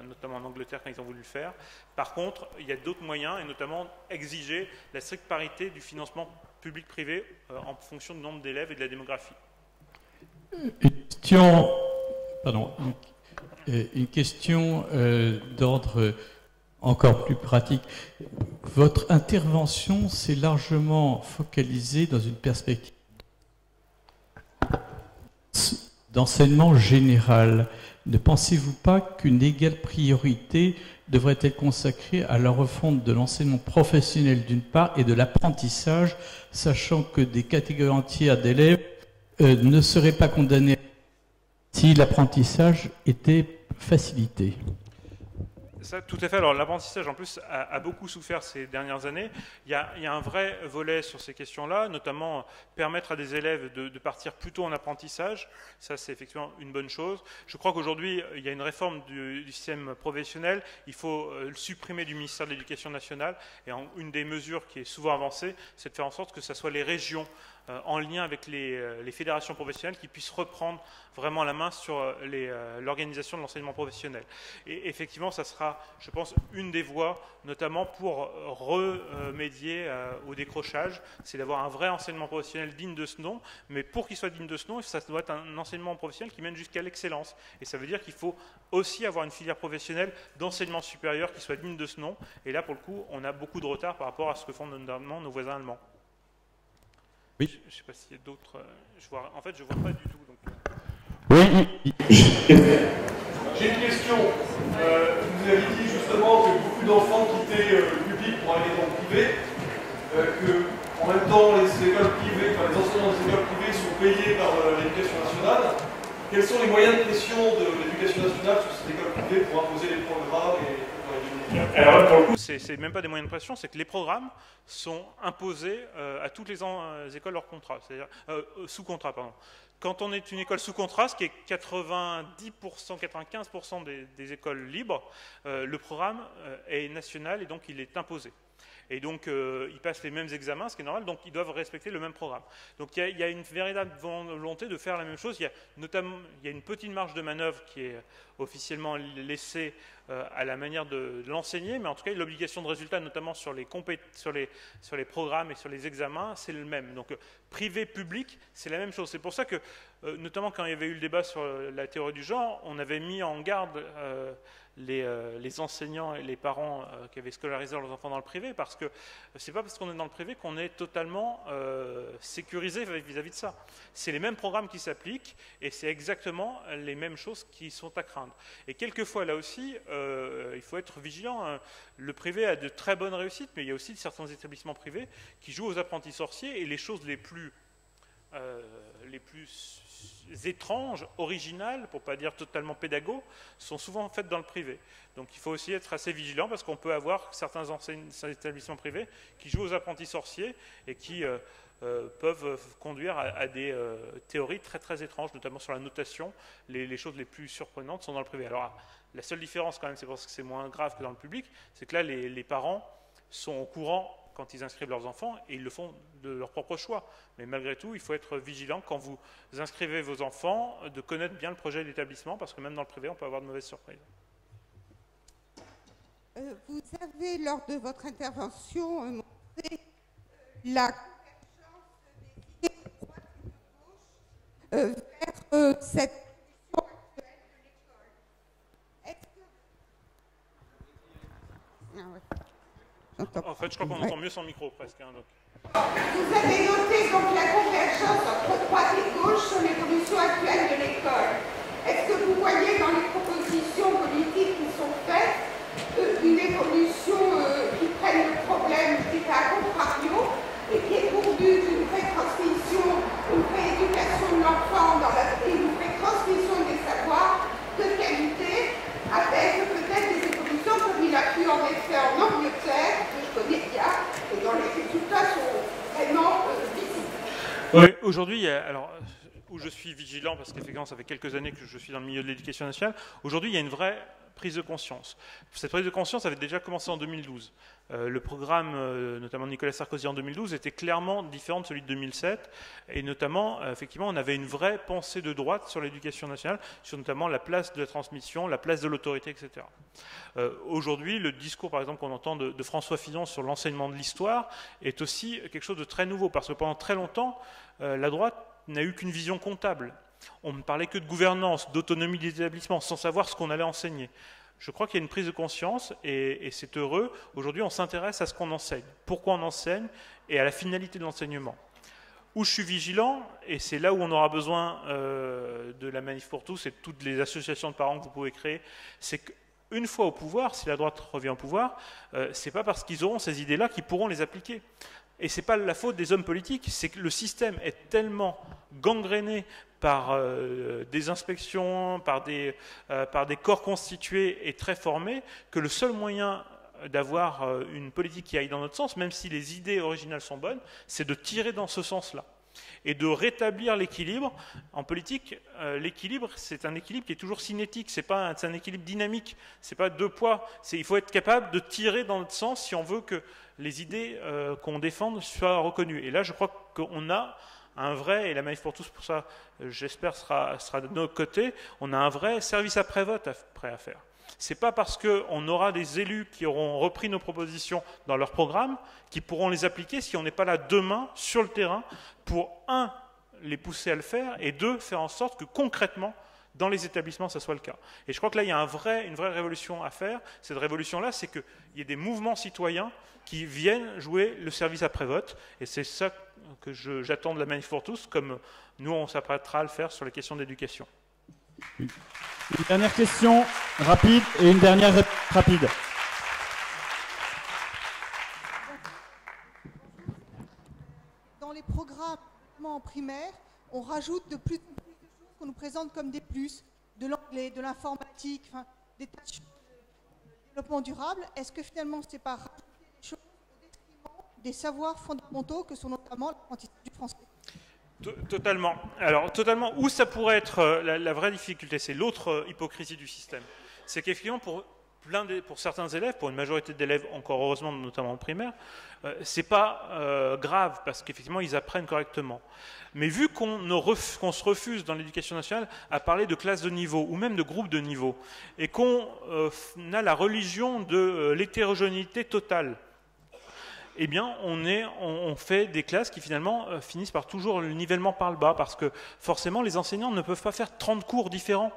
notamment en Angleterre quand ils ont voulu le faire. Par contre, il y a d'autres moyens, et notamment exiger la stricte parité du financement public-privé en fonction du nombre d'élèves et de la démographie. Une question d'ordre encore plus pratique. Votre intervention s'est largement focalisée dans une perspective d'enseignement général. Ne pensez-vous pas qu'une égale priorité devrait être consacrée à la refonte de l'enseignement professionnel d'une part et de l'apprentissage, sachant que des catégories entières d'élèves ne seraient pas condamnées si l'apprentissage était facilité? Ça, tout à fait. Alors l'apprentissage en plus a beaucoup souffert ces dernières années. Il y a un vrai volet sur ces questions-là, notamment permettre à des élèves de partir plutôt en apprentissage. Ça, c'est effectivement une bonne chose. Je crois qu'aujourd'hui, il y a une réforme du système professionnel. Il faut le supprimer du ministère de l'Éducation nationale. Et une des mesures qui est souvent avancée, c'est de faire en sorte que ce soit les régions en lien avec les fédérations professionnelles qui puissent reprendre vraiment la main sur l'organisation de l'enseignement professionnel. Et effectivement, ça sera, je pense, une des voies, notamment pour remédier au décrochage, c'est d'avoir un vrai enseignement professionnel digne de ce nom, mais pour qu'il soit digne de ce nom, ça doit être un enseignement professionnel qui mène jusqu'à l'excellence. Et ça veut dire qu'il faut aussi avoir une filière professionnelle d'enseignement supérieur qui soit digne de ce nom. Et là, pour le coup, on a beaucoup de retard par rapport à ce que font notamment nos voisins allemands. Oui. Je ne sais pas s'il y a d'autres. En fait, je ne vois pas du tout. Donc... Oui. J'ai une question. Vous avez dit justement que beaucoup d'enfants quittaient le public pour aller dans le privé, qu'en même temps, les écoles privées, les enseignants des écoles privées sont payés par l'éducation nationale. Quels sont les moyens de pression de l'éducation nationale sur ces écoles privées pour imposer les programmes et Alors là, pour le coup, c'est même pas des moyens de pression, c'est que les programmes sont imposés à toutes les écoles hors contrat, c'est-à-dire sous contrat, pardon. Quand on est une école sous contrat, ce qui est 90%, 95% des écoles libres, le programme est national et donc il est imposé. Et donc, ils passent les mêmes examens, ce qui est normal, donc ils doivent respecter le même programme. Donc, il y a une véritable volonté de faire la même chose. Il y a une petite marge de manœuvre qui est officiellement laissée à la manière de l'enseigner, mais en tout cas, l'obligation de résultat, notamment sur les programmes et sur les examens, c'est le même. Donc, privé-public, c'est la même chose. C'est pour ça que, notamment quand il y avait eu le débat sur la théorie du genre, on avait mis en garde les enseignants et les parents qui avaient scolarisé leurs enfants dans le privé, parce que c'est pas parce qu'on est dans le privé qu'on est totalement sécurisé vis-à-vis de ça. C'est les mêmes programmes qui s'appliquent et c'est exactement les mêmes choses qui sont à craindre. Et quelquefois, là aussi, il faut être vigilant. Le privé a de très bonnes réussites, mais il y a aussi certains établissements privés qui jouent aux apprentis sorciers, et les choses les plus les plus étranges, originales, pour ne pas dire totalement pédagogues, sont souvent faites dans le privé. Donc il faut aussi être assez vigilant parce qu'on peut avoir certains établissements privés qui jouent aux apprentis sorciers et qui peuvent conduire à des théories très très étranges, notamment sur la notation. Les choses les plus surprenantes sont dans le privé. Alors la seule différence quand même, c'est parce que c'est moins grave que dans le public, c'est que là les parents sont au courant quand ils inscrivent leurs enfants, et ils le font de leur propre choix. Mais malgré tout, il faut être vigilant quand vous inscrivez vos enfants, de connaître bien le projet d'établissement, parce que même dans le privé, on peut avoir de mauvaises surprises. Vous avez, lors de votre intervention, montré la convergence des idées de droite et de gauche vers cette position actuelle de l'école. Est-ce que... Ah ouais. En fait, je crois qu'on entend mieux sans micro, presque. Hein, donc. Vous avez noté donc la convergence entre droite et gauche sur l'évolution actuelle de l'école. Est-ce que vous voyez dans les propositions politiques qui sont faites une évolution qui prenne le problème, qui est à contrario, et qui est pourvue d'une vraie transmission, une vraie éducation de l'enfant et une vraie transmission des savoirs de qualité, avec peut-être des évolutions comme il a pu en effet en Angleterre, que je connais bien, et dont les résultats sont vraiment visibles. Oui, aujourd'hui, alors, où je suis vigilant, parce qu'effectivement, ça fait quelques années que je suis dans le milieu de l'éducation nationale, aujourd'hui, il y a une vraie prise de conscience. Cette prise de conscience avait déjà commencé en 2012. Le programme, notamment de Nicolas Sarkozy en 2012, était clairement différent de celui de 2007, et notamment, effectivement, on avait une vraie pensée de droite sur l'éducation nationale, sur notamment la place de la transmission, la place de l'autorité, etc. Aujourd'hui, le discours, par exemple, qu'on entend de François Fillon sur l'enseignement de l'histoire est aussi quelque chose de très nouveau, parce que pendant très longtemps, la droite n'a eu qu'une vision comptable. On ne parlait que de gouvernance, d'autonomie des établissements, sans savoir ce qu'on allait enseigner. Je crois qu'il y a une prise de conscience, et c'est heureux. Aujourd'hui, on s'intéresse à ce qu'on enseigne, pourquoi on enseigne, et à la finalité de l'enseignement. Où je suis vigilant, et c'est là où on aura besoin de la Manif pour tous et de toutes les associations de parents que vous pouvez créer, c'est qu'une fois au pouvoir, si la droite revient au pouvoir, c'est pas parce qu'ils auront ces idées-là qu'ils pourront les appliquer. Et ce n'est pas la faute des hommes politiques, c'est que le système est tellement gangréné par des inspections, par des corps constitués et très formés, que le seul moyen d'avoir une politique qui aille dans notre sens, même si les idées originales sont bonnes, c'est de tirer dans ce sens-là. Et de rétablir l'équilibre. En politique, l'équilibre, c'est un équilibre qui est toujours cinétique, c'est un équilibre dynamique, c'est pas deux poids. Il faut être capable de tirer dans notre sens si on veut que les idées qu'on défende soient reconnues. Et là, je crois qu'on a un vrai, et la Manif pour tous, pour ça, j'espère, sera de notre côté, on a un vrai service après-vote prêt à faire. Ce n'est pas parce qu'on aura des élus qui auront repris nos propositions dans leur programme qui pourront les appliquer si on n'est pas là demain, sur le terrain, pour, un, les pousser à le faire, et deux, faire en sorte que concrètement, dans les établissements, ça soit le cas. Et je crois que là, il y a une vraie révolution à faire. Cette révolution-là, c'est qu'il y ait des mouvements citoyens qui viennent jouer le service après-vote. Et c'est ça que j'attends de la Manif pour tous, comme nous, on s'apprêtera à le faire sur les questions d'éducation. Une dernière question rapide et une dernière rapide. Dans les programmes en primaire, on rajoute de plus en plus de choses qu'on nous présente comme des plus, de l'anglais, de l'informatique, enfin, des tas de choses de développement durable. Est-ce que finalement, ce n'est pas rajouter des choses au détriment des savoirs fondamentaux que sont notamment l'apprentissage du français? Totalement. Alors, totalement. Où ça pourrait être la vraie difficulté, c'est l'autre hypocrisie du système. C'est qu'effectivement, pour certains élèves, pour une majorité d'élèves, encore heureusement, notamment en primaire, c'est pas grave, parce qu'effectivement, ils apprennent correctement. Mais vu qu'on se refuse dans l'éducation nationale à parler de classes de niveau, ou même de groupes de niveau, et qu'on a la religion de l'hétérogénéité totale, eh bien, on fait des classes qui finalement finissent par toujours le nivellement par le bas, parce que forcément, les enseignants ne peuvent pas faire 30 cours différents,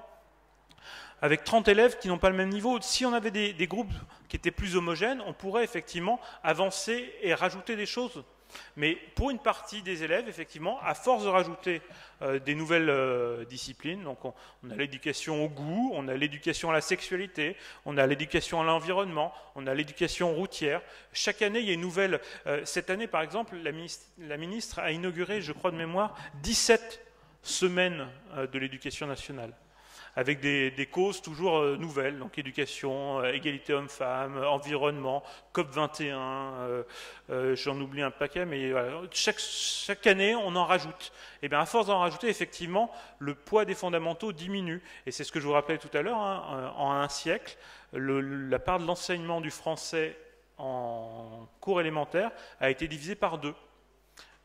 avec 30 élèves qui n'ont pas le même niveau. Si on avait des groupes qui étaient plus homogènes, on pourrait effectivement avancer et rajouter des choses. Mais pour une partie des élèves, effectivement, à force de rajouter des nouvelles disciplines, donc on a l'éducation au goût, on a l'éducation à la sexualité, on a l'éducation à l'environnement, on a l'éducation routière. Chaque année, il y a une nouvelle. Cette année, par exemple, la ministre a inauguré, je crois de mémoire, 17 semaines de l'éducation nationale, avec des causes toujours nouvelles, donc éducation, égalité homme-femme, environnement, COP21, j'en oublie un paquet, mais voilà, chaque année, on en rajoute. Et bien, à force d'en rajouter, effectivement, le poids des fondamentaux diminue. Et c'est ce que je vous rappelais tout à l'heure, hein, en un siècle, la part de l'enseignement du français en cours élémentaire a été divisée par 2.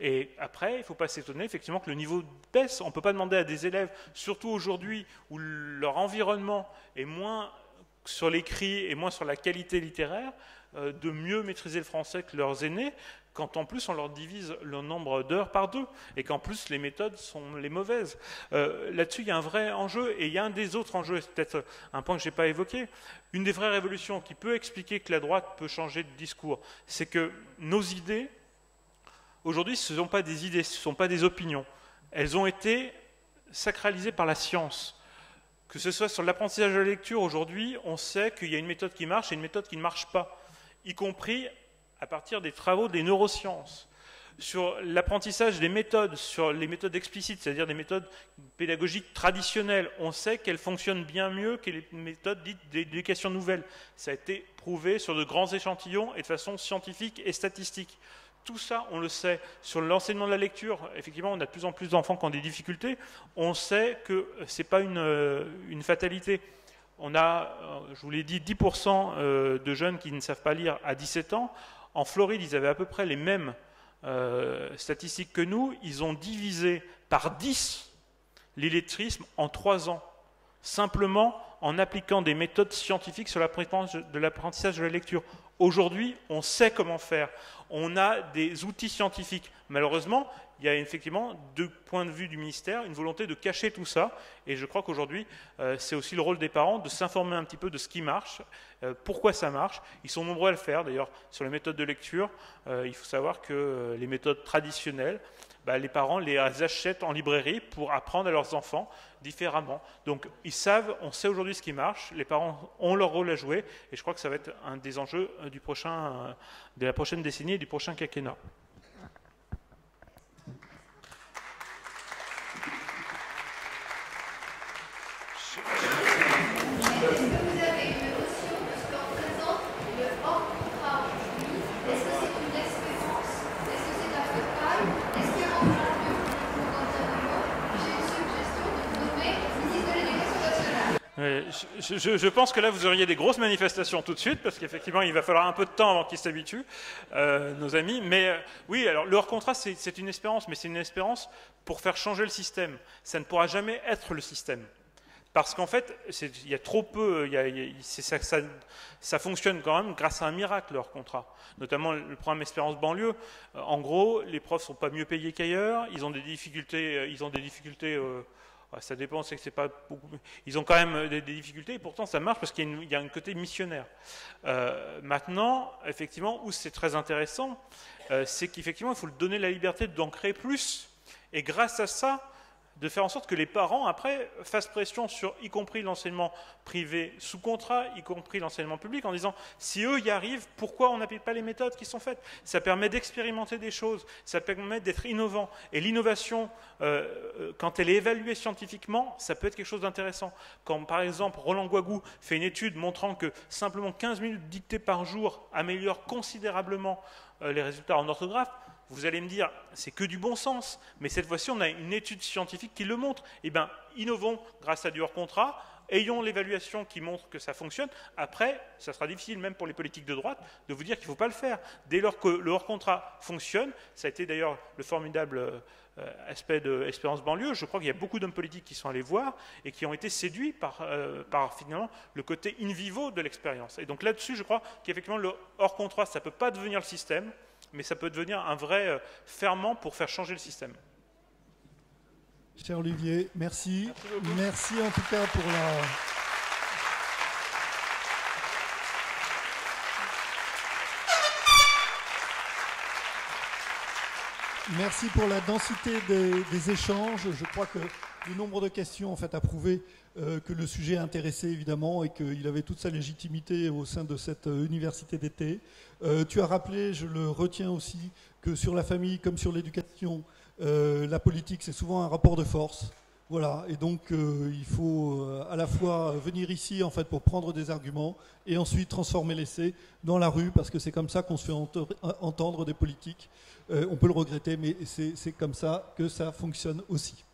Et après, il ne faut pas s'étonner effectivement que le niveau baisse. On ne peut pas demander à des élèves, surtout aujourd'hui où leur environnement est moins sur l'écrit et moins sur la qualité littéraire, de mieux maîtriser le français que leurs aînés, quand en plus on leur divise le nombre d'heures par 2, et qu'en plus les méthodes sont les mauvaises. Là-dessus, il y a un vrai enjeu, et il y a un des autres enjeux, c'est peut-être un point que je n'ai pas évoqué. Une des vraies révolutions qui peut expliquer que la droite peut changer de discours, c'est que nos idées, aujourd'hui, ce ne sont pas des idées, ce ne sont pas des opinions. Elles ont été sacralisées par la science. Que ce soit sur l'apprentissage de la lecture, aujourd'hui, on sait qu'il y a une méthode qui marche et une méthode qui ne marche pas, y compris à partir des travaux des neurosciences. Sur l'apprentissage des méthodes, sur les méthodes explicites, c'est-à-dire des méthodes pédagogiques traditionnelles, on sait qu'elles fonctionnent bien mieux que les méthodes dites d'éducation nouvelle. Ça a été prouvé sur de grands échantillons et de façon scientifique et statistique. Tout ça, on le sait. Sur l'enseignement de la lecture, effectivement, on a de plus en plus d'enfants qui ont des difficultés. On sait que ce n'est pas une fatalité. On a, je vous l'ai dit, 10% de jeunes qui ne savent pas lire à 17 ans. En Floride, ils avaient à peu près les mêmes statistiques que nous. Ils ont divisé par 10 l'illettrisme en 3 ans, simplement en appliquant des méthodes scientifiques sur l'apprentissage de la lecture. Aujourd'hui, on sait comment faire. On a des outils scientifiques. Malheureusement, il y a effectivement, du point de vue du ministère, une volonté de cacher tout ça. Et je crois qu'aujourd'hui, c'est aussi le rôle des parents de s'informer un petit peu de ce qui marche, pourquoi ça marche. Ils sont nombreux à le faire. D'ailleurs, sur les méthodes de lecture, il faut savoir que les méthodes traditionnelles, les parents les achètent en librairie pour apprendre à leurs enfants différemment. Donc, on sait aujourd'hui ce qui marche, les parents ont leur rôle à jouer, et je crois que ça va être un des enjeux de la prochaine décennie et du prochain quinquennat. Je pense que là, vous auriez des grosses manifestations tout de suite, parce qu'effectivement, il va falloir un peu de temps avant qu'ils s'habituent, nos amis. Mais oui, alors le hors-contrat, c'est une espérance, mais c'est une espérance pour faire changer le système. Ça ne pourra jamais être le système. Parce qu'en fait, il y a trop peu, ça fonctionne quand même grâce à un miracle, le hors-contrat. Notamment le programme Espérance banlieue. En gros, les profs ne sont pas mieux payés qu'ailleurs, ils ont des difficultés, ça dépend, c'est que c'est pas beaucoup. Ils ont quand même des difficultés et pourtant ça marche parce qu'il y a un côté missionnaire. Maintenant, effectivement, où c'est très intéressant, c'est qu'effectivement, il faut lui donner la liberté d'en créer plus. Et grâce à ça, de faire en sorte que les parents, après, fassent pression sur, y compris l'enseignement privé sous contrat, y compris l'enseignement public, en disant, si eux y arrivent, pourquoi on n'applique pas les méthodes qui sont faites? Ça permet d'expérimenter des choses, ça permet d'être innovant. Et l'innovation, quand elle est évaluée scientifiquement, ça peut être quelque chose d'intéressant. Quand, par exemple, Roland Guagou fait une étude montrant que simplement 15 minutes dictées par jour améliorent considérablement les résultats en orthographe, vous allez me dire, c'est que du bon sens, mais cette fois-ci, on a une étude scientifique qui le montre. Eh bien, innovons grâce à du hors-contrat, ayons l'évaluation qui montre que ça fonctionne. Après, ça sera difficile, même pour les politiques de droite, de vous dire qu'il ne faut pas le faire. Dès lors que le hors-contrat fonctionne, ça a été d'ailleurs le formidable aspect de Espérance banlieue, je crois qu'il y a beaucoup d'hommes politiques qui sont allés voir et qui ont été séduits par finalement le côté in vivo de l'expérience. Et donc là-dessus, je crois qu'effectivement, le hors-contrat, ça ne peut pas devenir le système, mais ça peut devenir un vrai ferment pour faire changer le système. Cher Olivier, merci. Merci en tout cas pour la... Merci pour la densité des échanges. Je crois que le nombre de questions en fait, a prouvé que le sujet intéressait évidemment et qu'il avait toute sa légitimité au sein de cette université d'été. Tu as rappelé, je le retiens aussi, que sur la famille comme sur l'éducation, la politique c'est souvent un rapport de force. Voilà, et donc il faut à la fois venir ici en fait pour prendre des arguments et ensuite transformer l'essai dans la rue parce que c'est comme ça qu'on se fait entendre des politiques. On peut le regretter, mais c'est comme ça que ça fonctionne aussi.